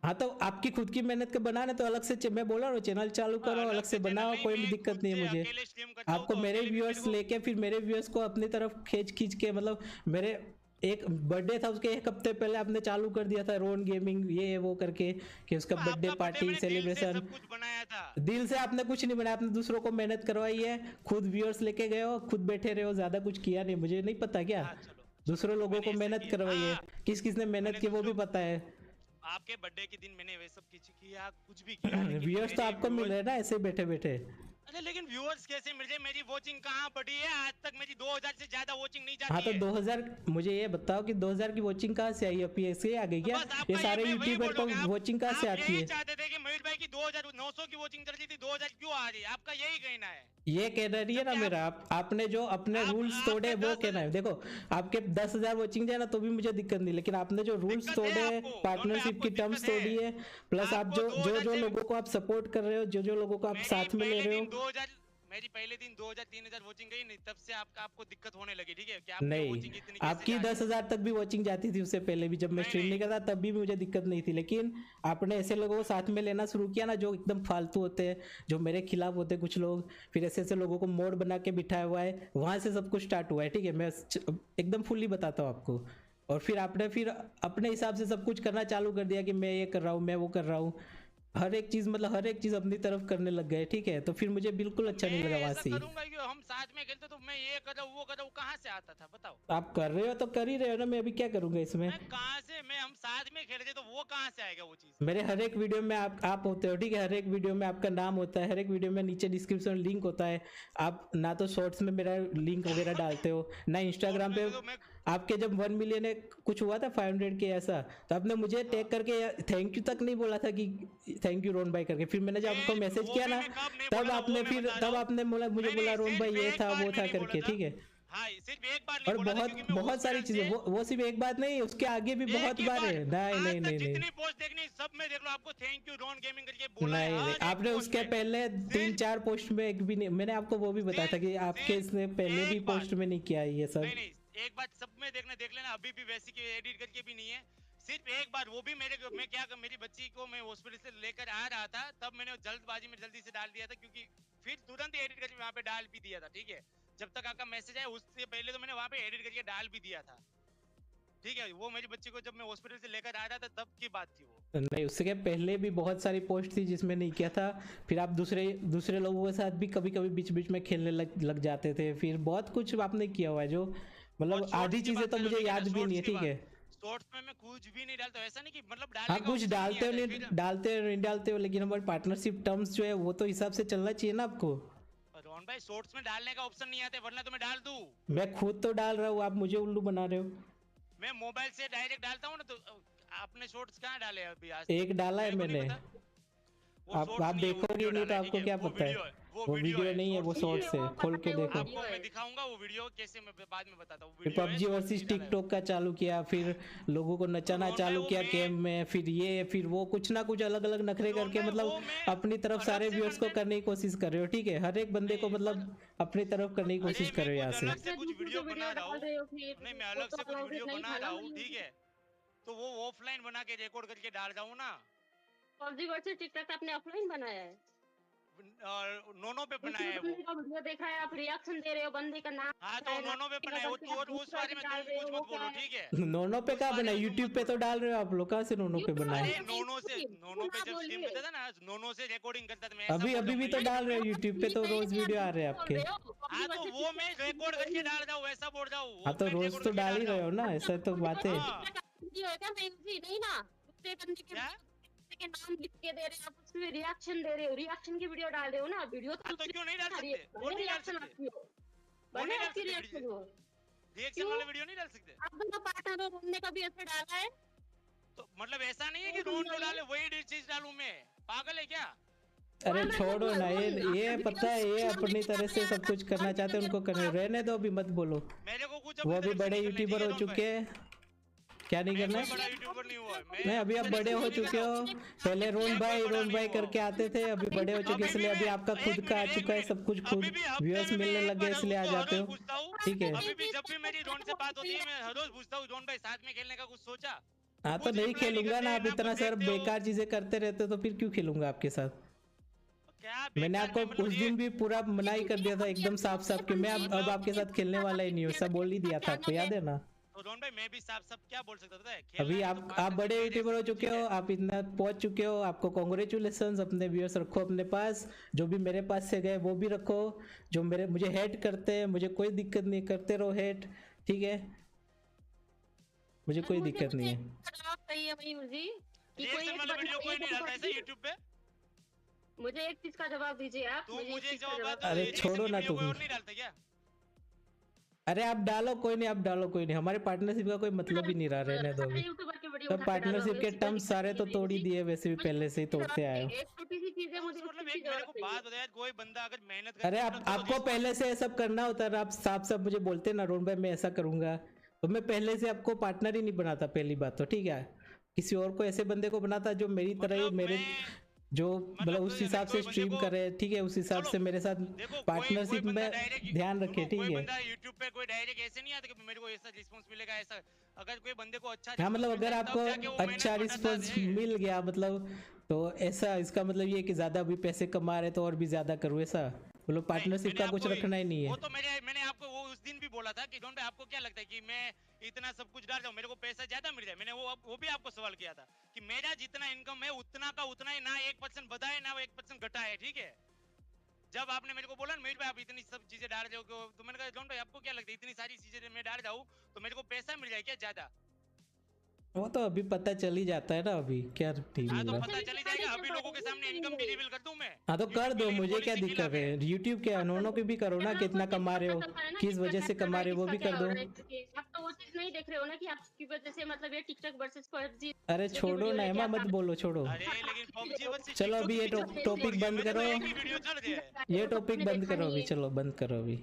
हाँ, तो आपकी खुद की मेहनत के बनाना तो अलग से मैं बोला रहा हूँ चैनल चालू करो, अलग से चैनल बनाओ, नहीं, कोई मैं दिक्कत खुद नहीं है से मुझे। अकेले स्ट्रीम करता हूं, आपको तो मेरे अकेले भी व्यूअर्स मेरे को- लेके फिर मेरे व्यूअर्स को अपनी तरफ खींच के, मतलब मेरे एक बर्थडे था उसके एक हफ्ते पहले आपने चालू कर दिया था रोन गेमिंग ये वो करके, कि उसका आपका बर्थडे birthday पार्टी मैंने दिल से सेलिब्रेशन। सब कुछ बनाया था। दिल से आपने कुछ नहीं बनाया, आपने दूसरों को मेहनत करवाई है, खुद व्यूअर्स लेके गए हो, खुद बैठे रहे हो, ज्यादा कुछ किया नहीं। मुझे नहीं पता क्या, हाँ, चलो, दूसरों लोगों मैंने को ऐसा मेहनत किया। करवाई है, हाँ, किस किसने मेहनत मैंने की वो भी दूसरों- पता है। आपके बर्थडे के दिन मैंने वे सब किया, कुछ भी किया, लेकिन व्यूअर्स तो मेरे आपको मिल viewers- रहे हैं ना ऐसे बैठे बैठे। अरे लेकिन व्यूअर्स कैसे मिल जाए? मेरी वॉचिंग कहाँ बढ़ी है? आज तक मेरी 2000 से ज्यादा वॉचिंग नहीं हाँ जाती तो है। 2000 मुझे ये बताओ कि 2000 की वॉचिंग कहाँ से आई? अब ऐसे आ गई तो क्या? बस ये आपका सारे मैं वही यूट्यूबर बोल रहा को हूँ कि वॉचिंग कहाँ से आप आती यही है? चाहते थे कि मयूर भाई की 2000 900 की वॉचिंग चल रही थी, 2000 क्यों आ रही है? आपका यही कहना है। ये कहना नहीं है ना जबकि मेरा। आपने जो अपने रूल्स तोड़े आपके वो 10 कहना है। देखो आपके 10,000 वॉचिंग जाए ना तो भी मुझे दिक्कत नहीं, लेकिन आपने जो रूल्स दिक्कत है तोड़े, आपको जॉन भाई, पार्टनरशिप आपको की टर्म्स दिक्कत है। तोड़ी है, प्लस आप आपको जो जो 2000 जो से लोगों को आप सपोर्ट कर रहे हो, जो जो लोगों को आप मेरी साथ में ले पहले रहे दिन हो। 2000 मेरी पहले दिन 2000 3000 वॉचिंग गई नहीं, तब से आपको दिक्कत होने लगी। ठीक है कि आपकी नहीं, वॉचिंग इतनी कैसे आपकी जा रही है? 10,000 तक भी वॉचिंग जाती थी उससे पहले भी, जब मैं नहीं स्ट्रीम नहीं नहीं करता तब भी मुझे दिक्कत नहीं थी। लेकिन आपने ऐसे लोगों को साथ में लेना शुरू किया ना जो एकदम फालतू होते हैं, जो मेरे खिलाफ होते हैं कुछ लोग, फिर ऐसे ऐसे लोगों को मोड बना के बिठाया हुआ है, वहां से सब कुछ स्टार्ट हुआ है। ठीक है, मैं एकदम फुल्ली बताता हूँ आपको। और फिर आपने फिर अपने हिसाब से सब कुछ करना चालू कर दिया कि मैं ये कर रहा हूँ, मैं वो कर रहा हूँ। हर एक चीज मतलब हर एक चीज अपनी तरफ करने लग गए। ठीक है, तो फिर मुझे बिल्कुल तो अच्छा मैं नहीं लगा वहां ऐसा से ही। करूंगा कि हम साथ में खेलते तो मैं ये कर रहा हूँ वो कर रहा हूँ, कहाँ से आता था बताओ? आप कर रहे हो तो कर ही रहे हो ना, मैं अभी क्या करूंगा इसमें? मैं कहाँ से, मैं हम साथ में खेल रहे तो वो कहाँ से आएगा वो चीज? मेरे हर एक वीडियो में आप होते हो। ठीक है, हर एक वीडियो में आपका नाम होता है, हर एक वीडियो में नीचे डिस्क्रिप्शन लिंक होता है। आप ना तो शॉर्ट्स में मेरा लिंक वगैरह डालते हो, ना शॉर्ट्स इंस्टाग्राम में पे। तो मैं आपके जब 1 मिलियन है कुछ हुआ था 500 के ऐसा, तो आपने मुझे हाँ, टैग करके थैंक यू तक नहीं बोला था कि थैंक यू रोन भाई करके। फिर मैंने जब आपको मैं मैसेज वो किया भी ना, मैं कब नहीं तब बोला था वो आपने मैं फिर बता रहा तब हूँ। आपने मुझे नहीं बोला नहीं, रोन भाई सिर्फ ये एक था बार वो में था नहीं बोला करके। था। ठीक है, हाँ सिर्फ एक बार नहीं और बोला था, बहुत क्योंकि मैं बहुत सारी हॉस्पिटल चीजें, से वो सिर्फ एक बात नहीं, उसके आगे भी एक बहुत ही बार बार, है। नहीं आज नहीं तक नहीं नहीं जितनी पोस्ट देखनी सब में देख लो, आपको थैंक यू रॉन गेमिंग करके बोला है नहीं नहीं, हर एक आपने पोस्ट उसके में। पहले सिर्फ 3-4 पोस्ट में एक भी नहीं, मैंने आपको वो भी बताया था सिर्फ कि आपके इसने सिर्फ पहले भी एक बार, पोस्ट में नहीं किया है ये नहीं सब। नहीं एक बार सब में देखना, देख लेना, अभी भी वैसी की एडिट करके भी नहीं है। सिर्फ एक बार, वो भी मैं क्या मेरी बच्ची को मैं हॉस्पिटल से लेकर आ रहा था, तब मैंने जल्दबाजी में जल्दी से डाल दिया था, क्योंकि फिर तुरंत एडिट करके वहां पे डाल भी दिया था। ठीक है, जब तक आपका मैसेज आया उससे पहले तो मैंने वहां पे एडिट करके डाल भी दिया था। ठीक है, वो मेरी बच्ची को जब मैं हॉस्पिटल से लेकर आ रहा था तब की बात थी वो। नहीं, उसके पहले भी बहुत सारी पोस्ट थी जिसमें नहीं किया था। फिर आप दूसरे दूसरे लोगों के साथ भी कभी कभी बीच बीच में खेलने लग जाते थे। फिर बहुत कुछ आपने किया हुआ है जो और मतलब शॉर्ट्स आधी की चीजें बात तो कर लो, मुझे लेकिन याद भी नहीं शॉर्ट्स है। की ठीक बात, है, शॉर्ट्स में मैं कुछ भी नहीं डालता, ऐसा नहीं कि मतलब हाँ डालने का कुछ ऑप्शन नहीं डालते हो आता है नहीं फिर। डालते हो नहीं डालते हो, लेकिन हमारे पार्टनरशिप टर्म्स जो है वो तो हिसाब से चलना चाहिए ना आपको। रोहन भाई शॉर्ट्स में डालने का ऑप्शन नहीं आता है, वरना तो मैं डाल दूं। मैं खुद तो डाल रहा हूँ, आप मुझे उल्लू बना रहे हो। मैं मोबाइल से डायरेक्ट डालता हूँ ना, तो आपने शॉर्ट्स कहाँ डाले हैं अभी आज तक? एक डाला है मेरे को नहीं मैंने। पता। वो आप शॉर्ट्स नहीं है, वो देखोगे वीडियो नहीं तो डाला है। ठीक आपको है, क्या वो पता है। वीडियो है, वो वो वीडियो वीडियो है, नहीं है, वो शॉर्ट्स नहीं है। शॉर्ट्स है, वो खोल पता के है, वो देखो। वीडियो आपको मैं है। दिखाऊंगा वो वीडियो कैसे, मैं बाद में बताता हूँ। फिर वीडियो है, पबजी शॉर्ट्स वर्सेस नहीं डाला है। टिकटॉक का चालू किया, फिर लोगों को नचाना रोहन भाई चालू वो किया मैं गेम में, फिर ये फिर वो कुछ ना कुछ अलग अलग नखरे रोहन करके भाई वो मतलब मैं अपनी तरफ अलग सारे से व्यूअर्स को कंटेंट करने की कोशिश कर रहे हो। ठीक है, हर एक बंदे को नहीं पर, मतलब अपनी तरफ करने की अरे कोशिश कर मैं रहे हो यहाँ कुछ से। अलग से ऐसे कुछ दूसरों वीडियो के बना वीडियो रहा डाल हूँ। रहे हो फिर, नहीं, मैं वो अलग तो से कुछ अलाउड वीडियो नहीं बना था रहा ना हूँ। ठीक मयूर। है, तो वो ऑफलाइन बना के रिकॉर्ड करके डाल रहा हूँ ना। पबजी वर्सेस टिकटॉक आपने ऑफलाइन बनाया है? और नोनो पे बनाया उसमें है वो। बंदे का वीडियो देखा है, आप रिएक्शन दे रहे हो, बंदे का नाम हाँ तो है, नोनो पे नाम बनाया वो करके तो, आप और बूट उस बारे करके में डाल तुम रहे हो, कुछ वो मत क्या बोलो। है? ठीक है, नोनो पे उस कहाँ बारे बना? में तुम यूट्यूब मत पे तो बोलो। डाल रहे हो आप लोग, कहाँ से नोनो पे बना अरे है? नोनो से, नोनो पे ना जब स्ट्रीम बोलिए। करता था ना, नोनो से रिकॉर्डिंग करता था, मैं ऐसा अभी बोल रहा अभी हूँ भी मैं तो यूट्यूब डाल रहे पे। हो, यूट्यूब पे तो रोज वीडियो आ रहे हैं आपके। हाँ तो वो मैं रिकॉर्ड करके डाल रहा हूँ, ऐसा बोल रहा हूँ, हाँ तो ऑफलाइन रोज रिकॉर्ड तो करके डाल डाल ही रहा रहे हो हूँ। ना, ऐसा तो बात है। हाँ वीडियो है क्या मयूर जी? नहीं ना, दूसरे बंदे के क्या? के नाम लिख के दे रहे हैं, आप उसमें रिएक्शन दे रहे हो, रिएक्शन की वीडियो डाल रहे हो ना, वीडियो तो हाँ तो दूसरी क्यों नहीं डाल आ रही है, सकते? वो बढ़िया नहीं डाल रिएक्शन सकते? आती हो, वो नहीं बढ़िया डाल आपकी सकते? रिएक्शन हो। रिएक्शन क्यों? वाले वीडियो नहीं डाल सकते? आप दोनों पार्टनर हो, तुमने कभी ऐसे डाला है? तो मतलब ऐसा नहीं है कि नहीं रोन जो समझाइए। डाले वही चीज डालूं मैं? पागल है क्या? अरे मैं छोड़ो ना, ये आपने पता है, ये अपनी तरह से सब कुछ करना चाहते हैं, उनको करने रहने दो, अभी मत बोलो। मेरे को कुछ वो अपनी अभी तरफ से बड़े नहीं करना यूट्यूबर चाहिए हो रोन चुके भाई। हैं, क्या नहीं मैं करना कोई है? बड़ा यूट्यूबर नहीं हुआ है। नहीं, अभी आप अपनी बड़े हो तरफ से नहीं चुके कर रहा हो। हूँ। पहले रोन मैं कोई बड़ा नहीं भाई हुआ करके हूँ। आते थे, अभी बड़े हो चुके अभी भी इसलिए अभी मैं, आपका खुद का आ एक चुका है मिनट, सब कुछ, अभी खुद भी हफ्ते व्यूअर्स में मैं मिलने एक लगे बार इसलिए आ उसको हर जाते रोज हो। पूछता हूँ। ठीक है, अभी भी जब भी मेरी रोन से बात होती है, मैं हर रोज पूछता हूँ रोन भाई साथ में खेलने का कुछ सोचा? हाँ तो कुछ नहीं रिप्लाई नहीं खेलूंगा ना, करते आप ना, कुछ इतना सर देखते हो। बेकार चीजें करते रहते हो तो फिर क्यों खेलूंगा आपके साथ? क्या मैंने बेकार आपको में मतलब उस ये? दिन भी पूरा मना ही कर दिया था एकदम साफ साफ कि मैं अब आपके साथ खेलने वाला ही नहीं हूँ, सब बोल ही दिया था आपको, याद है ना? तो रोन भाई मैं भी साफ साफ क्या बोल सकता था? अभी खेलना है तो आप पार्टनरशिप बड़े में ही यूट्यूबर हो रह सकते, चुके ठीक हो, है? आप इतना पहुंच चुके हो, आपको कॉन्ग्रेचुलेशन। अपने व्यूअर्स रखो अपने पास, जो भी मेरे पास से गए वो भी रखो। जो मुझे हेट करते हैं, मुझे कोई दिक्कत नहीं, करते रहो हेट, ठीक है, मुझे कोई दिक्कत नहीं है। सही है मयूर जी कि कोई रिएक्शन एक वाला बंदा वीडियो कोई एक नहीं डालता ऐसा बंदा यूट्यूब पे? मुझे एक चीज का जवाब दीजिए आप। तू मुझे मुझे एक एक चीज का जवाब जवाब अरे दे, छोड़ो ना कोई तुम। और नहीं डालता क्या? अरे आप डालो, कोई नहीं, आप डालो, कोई नहीं, हमारे पार्टनरशिप का कोई मतलब ही नहीं रहा, रहने दो अभी। यूट्यूबर की वीडियो तो उठा के डालो, पार्टनरशिप हमें के उससे कोई टर्म्स दिक्कत सारे नहीं तो है तोड़ ही जी। दिए, वैसे भी मुझे पहले से ही तोड़ते आए हो। एक छोटी सी चीज है, मुझे मतलब उसकी एक मेरे को जरूरत नहीं बात है। बताया, कोई बंदा अगर मेहनत अरे करके आप आपको पहले से ये सब करना होता है, आप साफ साफ मुझे बोलते ना रोहन भाई मैं ऐसा करूंगा, तो मैं पहले से आपको पार्टनर ही नहीं बनाता। पहली बात तो ठीक है, किसी और को ऐसे बंदे को बनाता जो मेरी तरह ही, मतलब मेरे मैं जो मतलब मतलब उस हिसाब कोई से बंदे स्ट्रीम को करे, ठीक है, उस हिसाब चलो से मेरे साथ देखो, कोई पार्टनरशिप बंदा में डायरेक्ट ध्यान रखे, सुनो, ठीक कोई है। बंदा यूट्यूब पे कोई डायरेक्ट ऐसे नहीं आता कि मेरे को ऐसा रिस्पांस मिलेगा ऐसा। अगर कोई बंदे को अच्छा हाँ रिस्पांस मतलब मिलता अगर है आपको तब जाके वो अच्छा मेहनत बढ़ाता रिस्पॉन्स है। मिल गया मतलब, तो ऐसा इसका मतलब ये कि ज्यादा भी पैसे कमा रहे तो और भी ज्यादा करूँ, ऐसा मतलब नहीं, पार्टनरशिप मैंने का कुछ आपको रखना ही नहीं वो है। तो मैंने आपको वो उस दिन भी बोला था कि डॉन भाई आपको क्या लगता है कि मैं इतना सब कुछ डाल रहा हूँ मेरे को पैसा ज्यादा मिल जाए। मैंने वो भी आपको सवाल किया था कि मेरा जितना इनकम है उतना का उतना ही, ना 1% बढ़ा है ना 1% घटा है, ठीक है। जब आपने मेरे को बोला ना मयूर भाई आप इतनी सब चीजें डाल रहे हो, तो मैंने कहा डॉन भाई आपको क्या लगता है इतनी सारी चीजें मैं डाल जाऊँ तो मेरे को पैसा मिल जाए क्या ज्यादा? वो तो अभी पता चल ही जाता है ना, अभी क्या नहीं हाँ तो मिलना। पता चली जाएगा। अभी लोगों के सामने इनकम भी रिवील कर दूं मैं? हाँ तो कर यूट्यूब दो, मेरी मुझे क्या पॉलिसी दिक्कत खिलाफ है, है। यूट्यूब के अनोनों की भी करो ना, कितना कमा रहे हो, किस वजह से कमा रहे हो वो भी कर दो। आप तो वो चीज नहीं देख रहे हो ना कि आपकी वजह से मतलब ये टिकटॉक वर्सेस पबजी अरे की छोड़ो वीडियो ना लेके एमा, आप मत बोलो, छोड़ो। अरे लेकिन पबजी वर्सेस चलो टिकटॉक अभी के ये बीच में कौन बढ़ टॉपिक गया? बंद मेरे तो करो, एक ही वीडियो चल रहा है। ये टॉपिक बंद देखा करो नहीं अभी, है। चलो बंद करो अभी,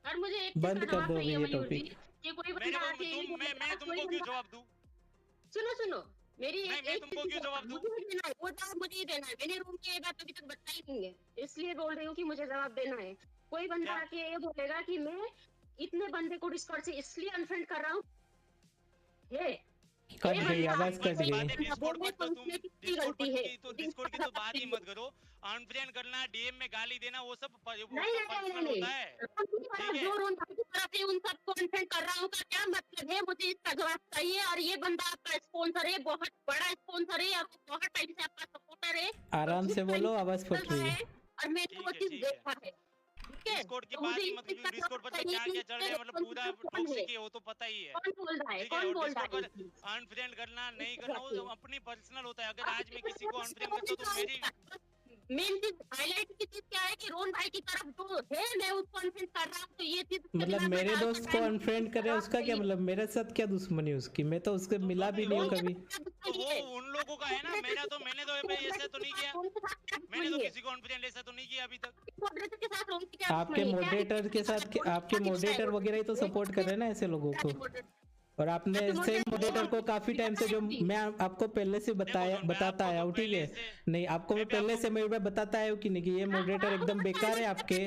और मुझे एक चीज बंद का कर जवाब दो अभी चाहिए ये मयूर जी, टॉपिक। कि कोई मेरे बंदा को आके यही मैं बोलेगा, कोई तुमको क्यों बंदा जवाब दूं? सुनो सुनो, मेरी नहीं, एक मैं एक तुमको चीज क्यों जवाब दूं? मुझे देना है, वो जवाब मुझे ही देना है। मैंने रूम की ये बात अभी तक बताई नहीं है, इसलिए बोल रही हूँ कि मुझे जवाब देना है। कोई बंदा क्या? आके ये बोलेगा कि मैं इतने बंदे को डिस्कॉर्ड से इसलिए अनफ्रेंड कर रहा हूँ, कट ये गई, बंदा आवाज आके कट कोई गई। बातें डिस्कॉर्ड बोलने पर तो तो तुम उसमें कितनी डिस्कॉर्ड पर गलती है, की तो डिस्कॉर्ड की तो बात ही मत करो। अनफ्रेंड करना, डीएम में गाली देना वो सब नहीं नहीं नहीं पर्सनल नहीं होता है, मतलब ठीक है। जो रोन भाई की तरफ है उन सबको अनफ्रेंड कर रहा हूँ का क्या मतलब है, मुझे इसका जवाब चाहिए। और ये बंदा आपका स्पॉन्सर है, बहुत बड़ा स्पॉन्सर है, और बहुत टाइम से आपका सपोर्टर है, और आराम उस से टाइम बोलो, से आवाज चल फट रहा रही है, है। और मैंने वो चीज ठीक है। देखा है, ठीक है। डिस्कॉर्ड की तो बात मुझे ही इस मत चीज करो, का डिस्कॉर्ड जवाब पर तो चाहिए क्या कि क्या चल रहा है मतलब मेरे पूरा sponsor कौन टॉक्सिक है वो तो पता ही है, कौन बोल रहा है, ठीक है। कौन और बोल रहा डिस्कॉर्ड है पर ये चीज? अनफ्रेंड करना नहीं करना वो Exactly. अपनी पर्सनल होता है। अगर आज मैं किसी को अनफ्रेंड करता हूँ तो मेरी मेन चीज हाईलाइट की चीज क्या है कि रोहन भाई की तरफ जो है मैं उसको अनफ्रेंड कर रहा हूँ, तो ये चीज उसके मतलब दिमाग में मेरे डालकर दोस्त को टाइम अनफ्रेंड करे उसका क्या मतलब, मेरे साथ क्या दुश्मनी उसकी, मैं तो उसके तो मिला भी नहीं हूँ कभी। उन लोगों का है ना। मैंने तो ऐसा तो नहीं किया, मैंने तो किसी को अनफ्रेंड ऐसा तो नहीं किया अभी तक। मॉडरेटर के साथ रोहन की क्या आपके दुश्मनी है? मॉडरेटर के साथ, आपके मॉडरेटर वगैरह ही तो सपोर्ट कर रहे हैं ना ऐसे लोगों को। और आपने सेम मॉडरेटर को काफी टाइम से, जो मैं आपको पहले से बताता आया हूँ, ठीक है। नहीं आपको मैं पहले से मैं बताता आया हूँ कि नहीं कि ये मॉडरेटर एकदम बेकार है आपके,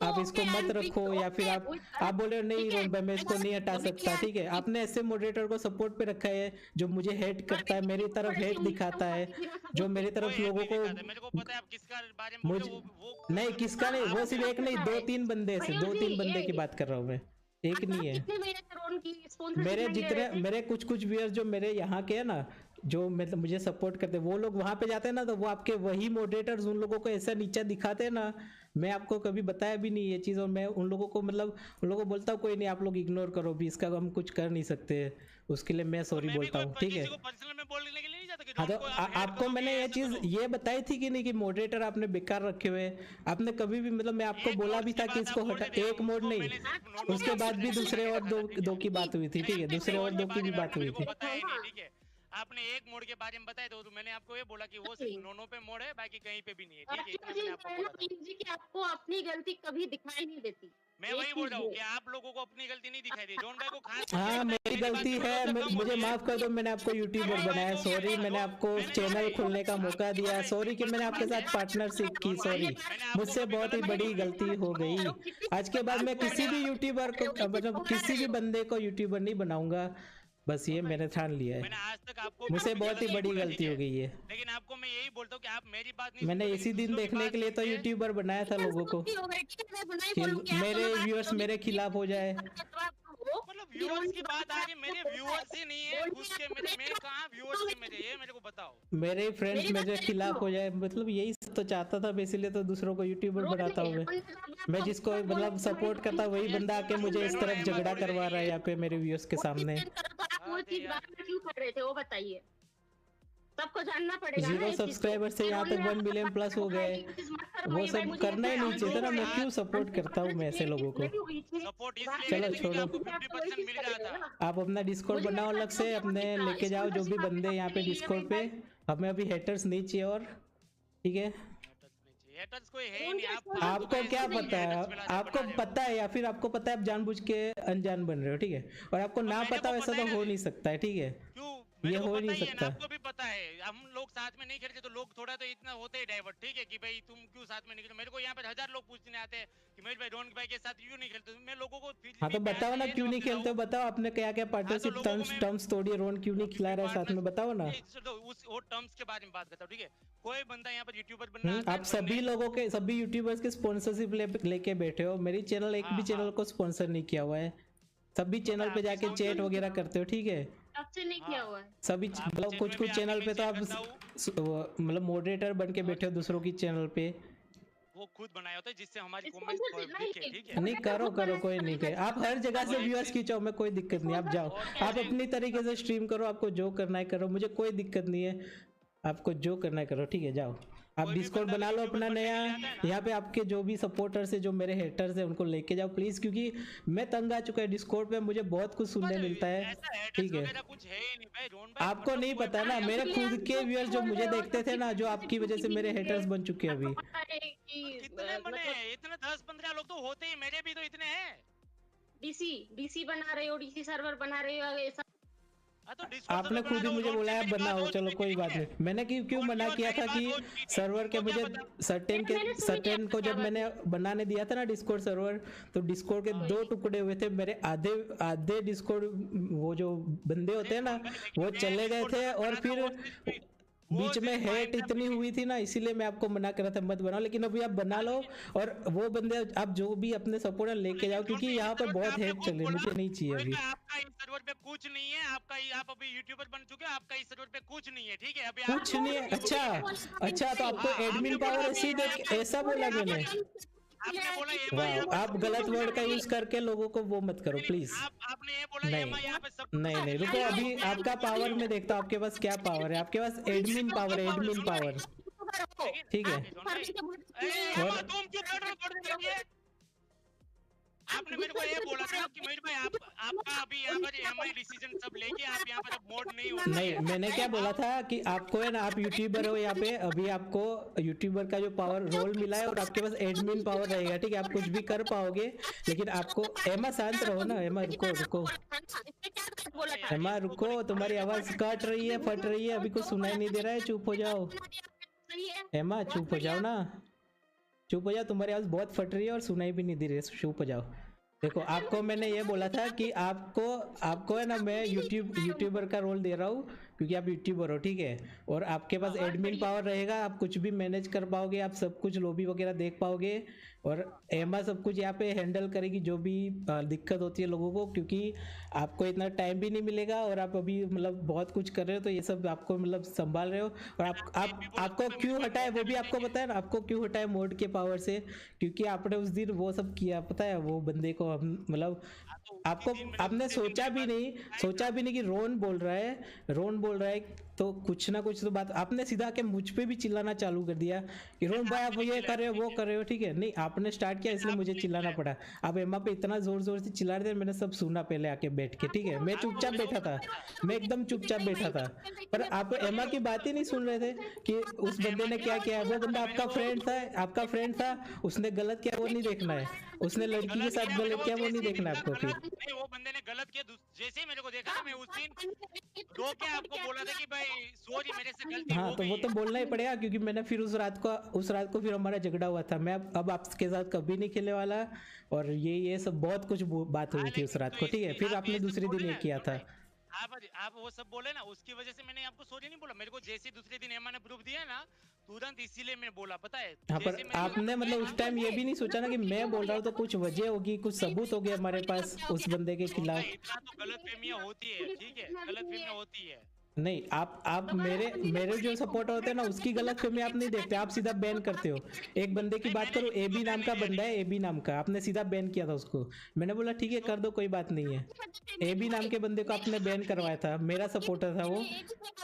आप इसको मत रखो, या फिर आप बोले नहीं रोहन भाई मैं इसको नहीं हटा सकता, ठीक है। आपने ऐसे मॉडरेटर को सपोर्ट पे रखा है जो मुझे हेट करता है, मेरी तरफ हेट दिखाता है, जो मेरी तरफ लोगों को, मेरे को पता है आप किसका बारे में बोल रहे मुझे हो। वो नहीं किसका नहीं, वो सिर्फ एक नहीं 2-3 बंदे से, 2-3 बंदे की बात कर रहा हूँ मैं, एक नहीं है। कितने महीने से रोहन की स्पॉन्सरशिप मेरे नहीं ले जितने रहे थे? मेरे कुछ व्यूअर्स जो मेरे यहाँ के है ना, जो मतलब मुझे सपोर्ट करते हैं, वो लोग वहां पे जाते हैं ना, तो वो आपके वही मॉडरेटर्स उन लोगों को ऐसा नीचा दिखाते हैं ना, मैं आपको कभी बताया भी नहीं ये चीज़। और मैं उन लोगों को मतलब उन लोगों को बोलता हूँ कोई नहीं आप लोग इग्नोर करो भी, इसका हम कुछ कर नहीं सकते, उसके लिए मैं सॉरी बोलता हूँ, ठीक है। किसी को पर्सनल में बोलने के लिए नहीं जाता कि हाँ तो उनको आप hate आपको करो, मैंने ये ऐसा चीज करो। ये बताई थी कि नहीं कि मॉडरेटर आपने बेकार रखे हुए, आपने कभी भी मतलब मैं आपको एक बोला मोड भी की था कि बात इसको आप बोल हटा, रहे थे, एक मोड उसको नहीं, मैंने सिर्फ नोनो उसके पे बाद भी बोल दूसरे रखा और था, ठीक है। दो की बात हुई थी, ठीक है, नहीं, दूसरे और मोड दो के की भी बारे में बात आपने हुई मेरे को थी। बताया ही नहीं, ठीक है। आपने एक मोड के बारे में बताया तो मैंने आपको ये बोला कि वो सिर्फ नोनो पे मोड है, बाकी कहीं पे भी नहीं है, ठीक है। इतना मैंने आपको बोला था। जी कि आपको अपनी गलती कभी दिखाई नहीं देती। मैं एक वही बोल चीज रहा हूँ है। कि आप लोगों को अपनी गलती नहीं दिखाई दी। जॉन भाई को खास करके हाँ पता है मेरी मेरी बात गलती की है, वजह से कम मुझे होती है। माफ कर दो, मैंने आपको यूट्यूबर जॉन भाई बनाया, को सॉरी, मैंने आपको चैनल खोलने का मौका दिया, सॉरी कि मैंने आपके साथ पार्टनरशिप की, सॉरी, मुझसे बहुत ही बड़ी गलती हो गई। आज के बाद मैं किसी भी यूट्यूबर को मतलब किसी भी बंदे को यूट्यूबर नहीं बनाऊंगा, बस ये मैंने ठान लिया मैंने है, आज तक आपको मुझसे बहुत ही गलत नहीं बड़ी बोला, गलती ठीक हो है। गई है। लेकिन आपको मैं यही बोलता हूँ कि आप मेरी बात नहीं मैंने सुनते, इसी लेकिन दिन दूसरों की देखने बात के लिए तो सुनते हैं। यूट्यूबर बनाया था लोगों को कि मेरे व्यूअर्स मेरे खिलाफ हो जाए। मतलब व्यूअर्स की बात आ रही, मेरे व्यूअर्स ही नहीं है घुस के, मेरे मैं कहाँ व्यूअर्स है मेरे, ये मेरे को बताओ। मेरे फ्रेंड्स मेरे खिलाफ हो जाए, मतलब यही तो चाहता था मैं, इसीलिए तो दूसरों को यूट्यूबर बनाता हूँ मैं जिसको मतलब सपोर्ट करता वही बंदा आके मुझे इस तरफ झगड़ा करवा रहा है यहाँ पे मेरे व्यूअर्स के सामने। आप वो चीज बाद में क्यों कर रहे थे वो बताइए। सबको जानना पड़ेगा ना 0 इस चीज को। सब्सक्राइबर से यहाँ तक 1 मिलियन प्लस हो गए, वो सब करना ही नहीं चाहिए था ना। मैं क्यों सपोर्ट करता हूँ मैं ऐसे लोगों को। सपोर्ट इसलिए चलो करते थे क्योंकि छोड़ो। आपको 50% मिल रहा था। आप अपना डिस्कॉर्ड बनाओ अलग से, अपने लेके जाओ जो भी बंदे यहाँ पे डिस्कॉर्ड पे। हमें अभी हेटर्स नहीं चाहिए और ठीक है। हेटर्स कोई है ही नहीं। आपको क्या पता है, आपको पता है या फिर आपको पता है आप जानबूझ के अनजान बन रहे हो, ठीक है। और आपको ना पता वैसा तो हो नहीं सकता है, ठीक है। क्यों ये मेरे को हो पता नहीं ही है ना, सकता। आपको भी पता है। हम लोग साथ में नहीं खेलते तो लोग थोड़ा तो इतना होते ही डाइवर्ट, ठीक है, कि भाई तुम क्यों साथ में नहीं खेलते। मेरे को यहाँ पर 1000 लोग पूछने आते हैं कि महेश भाई रोहन भाई के साथ क्यों नहीं खेलते। मैं लोगों को हाँ तो बताओ ना क्यों नहीं खेलते हो, बताओ आपने क्या क्या पार्टनरशिप टर्म्स तोड़ी है, रोहन क्यों नहीं खिला रहा है साथ में, बताओ ना। उस वो टर्म्स के बारे में बात करता हूँ, ठीक है। कोई बंदा यहाँ पर यूट्यूबर बनना आता है, आप सभी लोगों के, सभी यूट्यूबर्स के स्पॉन्सरशिप लेके बैठे हो। मेरी चैनल एक भी चैनल को स्पॉन्सर नहीं किया हुआ है। सभी चैनल पे जाके चैट वगैरह करते हो, ठीक है। आपसे नहीं किया हुआ है सभी मतलब कुछ कुछ चैनल पे तो आप मतलब मॉडरेटर बन के बैठे हो दूसरों की चैनल पे। वो खुद बनाया होता है जिससे हमारी इसको कमेंट सिर्फ इतना ही दिखे, ठीक है। नहीं करो करो, कोई नहीं कहे। आप हर जगह से व्यूअर्स खींचो, मैं कोई दिक्कत नहीं। आप जाओ, आप अपनी तरीके से स्ट्रीम करो, आपको जो करना है करो, मुझे कोई दिक्कत नहीं है। आपको जो करना है करो, ठीक है। जाओ आप डिस्कॉर्ड बना लो अपना नया। यहाँ पे आपके जो भी सपोर्टर्स है, जो मेरे हेटर्स है, उनको लेके जाओ प्लीज, क्योंकि मैं तंग आ चुका है डिस्कॉर्ड पे। मुझे बहुत कुछ सुनने मिलता है, ठीक है। आपको नहीं पता ना, मेरे खुद के व्यूअर्स जो मुझे देखते थे ना, जो आपकी वजह से मेरे हेटर्स बन चुके हैं अभी। कितने बने? इतने 10-15 लोग तो होते ही, मेरे भी तो इतने हैं। डीसी बना रहे हो, डीसी सर्वर बना रहे हो ऐसा। आपने खुद ही मुझे बोला है बनाओ, चलो कोई बात नहीं। मैंने क्यों मना किया था कि सर्वर के मुझे सर्टेन को जब मैंने बनाने दिया था ना डिस्कॉर्ड सर्वर, तो डिस्कॉर्ड के 2 टुकड़े हुए थे। मेरे आधे डिस्कॉर्ड वो जो बंदे होते हैं ना, वो चले गए थे और फिर बीच में हेट इतनी हुई थी ना, इसीलिए मैं आपको मना कर रहा था मत बनाओ। लेकिन अभी आप बना लो और वो बंदे आप जो भी अपने सपोर्टर लेके जाओ, क्योंकि यहाँ पे बहुत हेट चले, मुझे नहीं चाहिए अभी। आपका इस सर्वर पे कुछ नहीं है, आप अभी यूट्यूबर बन चुके हो, आपका इस सर्वर पे कुछ नहीं है, ठीक है। अभी कुछ नहीं है, अच्छा तो आपको एडमिन पावर ऐसा बोला मैंने? आपने बोला वाह, आप गलत वर्ड का यूज करके लोगों को वो मत करो प्लीज। आपने ये बोला नहीं रुको, अभी आपका पावर में देखता हूँ आपके पास क्या पावर है। आपके पास एडमिन पावर है, एडमिन पावर, ठीक है। आपने मेरे को ये बोला था कि महेश भाई आपका अभी यहाँ पर एमआई डिसीजन सब लेके आप यहाँ पर अब मोड नहीं हो। नहीं, मैंने क्या बोला था कि आपको है ना, आप यूट्यूबर हो यहाँ पे, अभी आपको यूट्यूबर का जो पावर रोल मिला है और आपके पास एडमिन पावर रहेगा, ठीक है। आप कुछ भी कर पाओगे, लेकिन आपको एमा शांत रहो ना। एमा रुको, एमा रुको, तुम्हारी आवाज कट रही है, फट रही है, अभी कुछ सुनाई नहीं दे रहा है। चुप हो जाओ एमा, चुप हो जाओ ना, चुप हो जाओ। तुम्हारी आवाज बहुत फट रही है और सुनाई भी नहीं दे रही है, चुप हो जाओ। देखो आपको मैंने ये बोला था कि आपको है ना, मैं यूट्यूबर का रोल दे रहा हूँ क्योंकि आप यूट्यूबर हो, ठीक है। और आपके पास एडमिन पावर रहेगा, आप कुछ भी मैनेज कर पाओगे, आप सब कुछ लॉबी वगैरह देख पाओगे। और एमा सब कुछ यहाँ पे हैंडल करेगी जो भी दिक्कत होती है लोगों को, क्योंकि आपको इतना टाइम भी नहीं मिलेगा और आप अभी मतलब बहुत कुछ कर रहे हो, तो ये सब आपको मतलब संभाल रहे हो। और आपको क्यों हटाए वो भी आपको पता है ना, आपको क्यों हटाए मोड के पावर से, क्योंकि आपने उस दिन वो सब किया, पता है। वो बंदे को हम मतलब आपने सोचा भी नहीं कि रोन बोल रहा है, तो कुछ ना कुछ तो बात आपने सीधा के मुझ पे भी चिल्लाना चालू कर दिया कि रोन भाई आप ये कर रहे हो, वो कर रहे हो, ठीक है। नहीं, आपने स्टार्ट किया इसलिए मुझे चिल्लाना पड़ा। आप एमा पे इतना जोर से चिल्ला रहे थे, मैंने सब सुना पहले आके बैठ के, ठीक है। मैं चुपचाप बैठा था, मैं एकदम चुपचाप बैठा था, पर आप एमा की बात ही नहीं सुन रहे थे कि उस बंदे ने क्या किया। वो बंदा आपका फ्रेंड था, उसने गलत किया वो नहीं देखना है, उसने लड़की के साथ गलत किया वो नहीं देखना है आपको। फिर नहीं, वो बंदे ने गलत किया, जैसे ही मेरे को देखा ना, मैं उस दिन रो के आपको बोला था कि भाई सॉरी मेरे से गलती हो गई। हाँ, तो वो तो बोलना ही पड़ेगा, क्योंकि मैंने फिर उस रात को फिर हमारा झगड़ा हुआ था। मैं अब आपके साथ कभी नहीं खेलने वाला, और ये सब बहुत कुछ बात हुई थी उस रात को, ठीक है। फिर आपने दूसरे दिन ये किया था। आप वो सब बोले ना, उसकी वजह से मैंने आपको सॉरी नहीं बोला। मेरे को जैसे दूसरे दिन एमा ने प्रूफ दिया ना, तुरंत इसीलिए मैं बोला, पता है। हाँ, पर आपने मतलब उस टाइम ये भी नहीं सोचा ना कि मैं बोल रहा हूँ तो कुछ वजह होगी, कुछ सबूत होगी हमारे पास उस बंदे के खिलाफ। इतना तो गलतफहमियां होती है, ठीक है, गलतफहमियां होती है। नहीं, आप मेरे जो सपोर्टर होते हैं ना उसकी गलत फहमी आप नहीं देखते, आप सीधा बैन करते हो। एक बंदे की बात करो, ए बी नाम का बंदा है, ए बी नाम का, आपने सीधा बैन किया था उसको। मैंने बोला ठीक है कर दो, कोई बात नहीं है। ए बी नाम के बंदे को आपने बैन करवाया था, मेरा सपोर्टर था वो,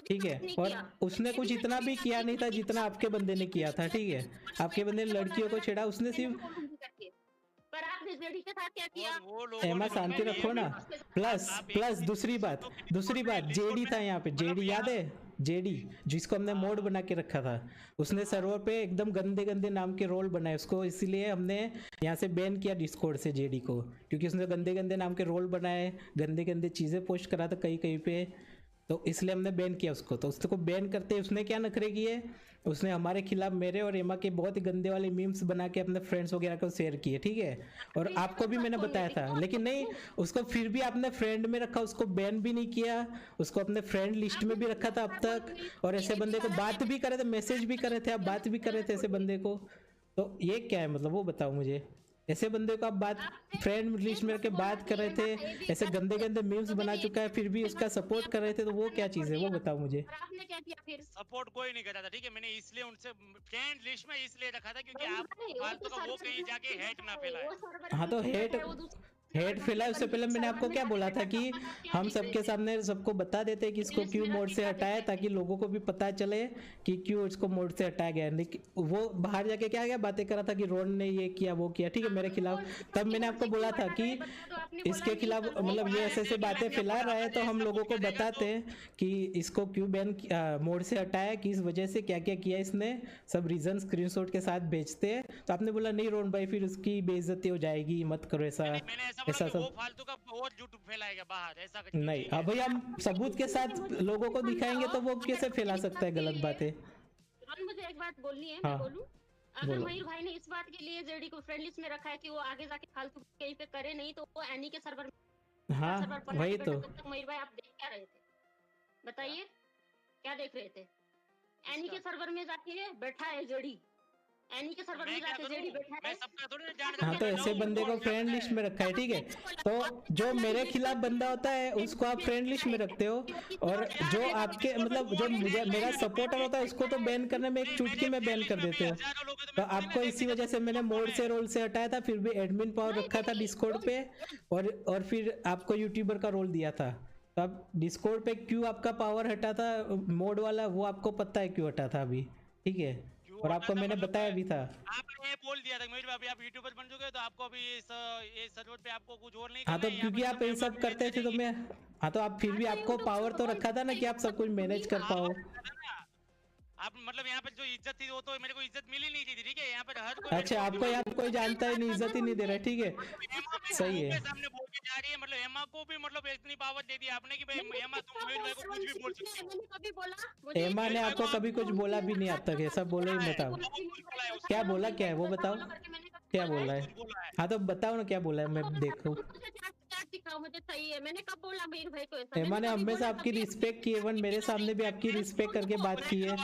ठीक है। और उसने कुछ इतना भी किया नहीं था जितना आपके बंदे ने किया था, ठीक है। आपके बंदे ने लड़कियों को छेड़ा, उसने सिर्फ पर आपने जेडी के साथ क्या किया? वो लोगों एमा ने शांति मतलब रखो ना। प्लस दूसरी बात जेडी था यहाँ पे, जेडी याद है? जेडी जिसको हमने मोड बना के रखा था, उसने सर्वर पे एकदम गंदे गंदे नाम के रोल बनाए उसको, इसीलिए हमने यहाँ से बैन किया डिस्कॉर्ड से जेडी को, क्योंकि उसने गंदे गंदे नाम के रोल बनाए, गंदे गंदे चीजें पोस्ट करा था कहीं कहीं पे, तो इसलिए हमने बैन किया उसको। तो उसको बैन करते उसने क्या नखरे किए, उसने हमारे खिलाफ मेरे और एमा के बहुत ही गंदे वाले मीम्स बना के अपने फ्रेंड्स वगैरह को शेयर किए, ठीक है। और आपको भी मैंने बताया था, लेकिन नहीं, उसको फिर भी आपने फ्रेंड में रखा, उसको बैन भी नहीं किया, उसको अपने फ्रेंड लिस्ट में भी रखा था अब तक। और ऐसे बंदे को बात भी करे थे, मैसेज भी करे थे, आप बात भी कर रहे थे ऐसे बंदे को, तो ये क्या है मतलब वो बताओ मुझे। ऐसे बंदे को आप बात फ्रेंड लिस्ट में रख बात कर रहे थे, ऐसे गंदे गंदे मीम्स बना चुका है, फिर भी उसका सपोर्ट कर रहे थे, तो वो क्या चीज है वो बताओ मुझे। आपने क्या किया फिर? सपोर्ट कोई नहीं करता था, ठीक है। मैंने इसलिए उनसे फ्रेंड लिस्ट में इसलिए रखा था क्योंकि आप फालतू का वो कहीं जाके हेट ना फैलाए। हाँ तो हेट फैलाए, उससे पहले मैंने आपको क्या बोला था कि हम सबके सामने सबको बता देते कि इसको क्यों मोड से हटाया, ताकि लोगों को भी पता चले कि क्यों इसको मोड से हटाया गया। लेकिन वो बाहर जाके क्या बातें करा था कि रोन ने ये किया वो किया, ठीक है, मेरे खिलाफ। तब मैंने आपको बोला था कि इसके खिलाफ मतलब ये ऐसे बातें फैला रहा है, तो हम लोगों को बताते हैं कि इसको क्यों बैन मोड से हटाया, किस वजह से, क्या क्या किया इसने, सब रीजन स्क्रीनशॉट के साथ भेजते हैं। तो आपने बोला नहीं रोन भाई फिर उसकी बेइज्जती हो जाएगी, मत करो ऐसा ऐसा सब। वो फालतू का और झूठ फैलाएगा बाहर, ऐसा कुछ नहीं अब भाई हम सबूत के साथ लोगों को दिखाएंगे तो वो कैसे फैला सकता है गलत बातें। मुझे एक बात बोलनी है, हाँ, मैं बोलूं? अगर मयूर भाई ने इस बात के लिए जेडी को फ्रेंड लिस्ट में रखा है कि वो आगे जाके फालतू कहीं पे करे नहीं, तो वो एनी के सर्वर हाँ वही तो। मयूर भाई आप देख क्या रहे थे बताइए, क्या देख रहे थे? एनी के सर्वर में जाके बैठा है जेडी, एनी के सर्वर में जाके जेडी बैठा है। मैं सबका थोड़ी ना जान हाँ तो ऐसे बंदे को फ्रेंड लिस्ट में रखा है, ठीक है। तो जो मेरे खिलाफ बंदा होता है उसको आप फ्रेंड लिस्ट में रखते हो, और जो आपके मतलब जो मुझे मेरा सपोर्टर होता है उसको तो बैन करने में एक चुटकी में बैन कर देते हो। तो आपको इसी वजह से मैंने मोड से रोल से हटाया था, फिर भी एडमिन पावर रखा था डिस्कॉर्ड पे, और फिर आपको यूट्यूबर का रोल दिया था। तो आप डिस्कॉर्ड पे क्यों आपका पावर हटा था मोड वाला, वो आपको पता है क्यों हटा था अभी, ठीक है। और आपको मैंने बताया भी था। आपने बोल दिया था मयूर भाई आप यूट्यूबर बन चुके तो आपको अभी ये सर्वर पे आपको कुछ और नहीं हाँ तो क्योंकि आप ये सब करते थे तो मैं, हाँ तो आप फिर भी आपको पावर तो रखा था ना कि आप सब कुछ मैनेज कर पाओ। आप मतलब यहाँ पे जो इज्जत थी वो तो मेरे को इज्जत मिली नहीं थी, ठीक है। यहाँ पे हर कोई अच्छा आपको यहाँ कोई जानता ही नहीं, इज्जत ही नहीं दे रहा, ठीक है, सही है। सामने बोल के जा रही है, मतलब एमा को भी मतलब इतनी पावर दे दी आपने कि भाई एमा तुम मयूर भाई को कुछ भी बोल सकते हो। मैंने कभी बोला? एमा ने आपको कभी कुछ बोला भी नहीं आज तक, ऐसा बोलो ही बताओ क्या बोला, क्या है वो बताओ, क्या बोला है। हाँ तो बताओ ना क्या बोला है, मैं देखूं। मुझे सही है, मैंने कब बोला मयूर भाई को ऐसा? एमा ने हमेशा आपकी रिस्पेक्ट की, इवन मेरे सामने भी आपकी रिस्पेक्ट करके बात की है।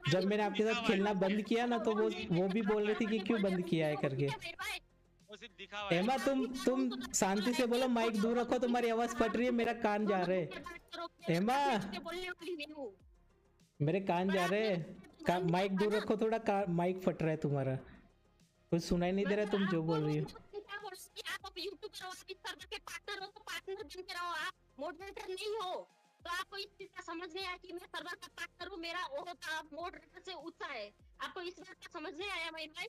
जब मैंने आपके साथ खेलना बंद किया ना तो वो भी बोल रही थी कि क्यों बंद किया है करके। एमा तुम शांति से बोलो, माइक दूर रखो, तुम्हारी आवाज फट रही है, मेरा कान जा रहे। एमा मेरे कान जा रहे, माइक दूर रखो थोड़ा, माइक फट रहा है तुम्हारा, कुछ सुनाई नहीं दे रहा तुम जो बोल रही हो। आप यूट्यूबर हो, इस सर्वर के पार्टनर हो तो पार्टनर बन के रहो, आप मॉडरेटर नहीं हो। तो आपको इस चीज का समझ नहीं आया कि मैं सर्वर का पार्टनर हूँ, मेरा ओहदा मॉडरेटर से ऊंचा है। आपको इस बात का समझ नहीं आया मयूर भाई?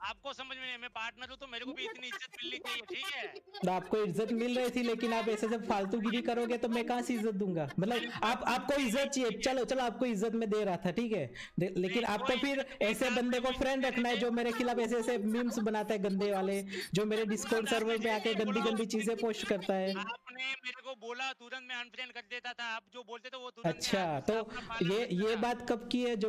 आपको समझ में नहीं, मैं पार्टनर हूँ तो मेरे को भी इतनी इज्जत मिलनी चाहिए, ठीक है। तो आपको इज्जत मिल रही थी, लेकिन आप ऐसे सब फालतूगिरी करोगे तो मैं कहाँ से इज्जत दूंगा। मतलब आपको इज्जत चाहिए, चलो आपको इज्जत में दे रहा था, ठीक है, लेकिन आपको फिर ऐसे बंदे को फ्रेंड रखना है जो मेरे खिलाफ ऐसे ऐसे मीम्स बनाता है गंदे वाले, जो मेरे डिस्कॉर्ड सर्वर पे आके गंदी गंदी चीजें पोस्ट करता है। आपने मेरे को बोला तुरंत मैं अनफ्रेंड कर देता था, आप जो बोलते थे वो तुरंत। अच्छा तो ये बात कब की है जो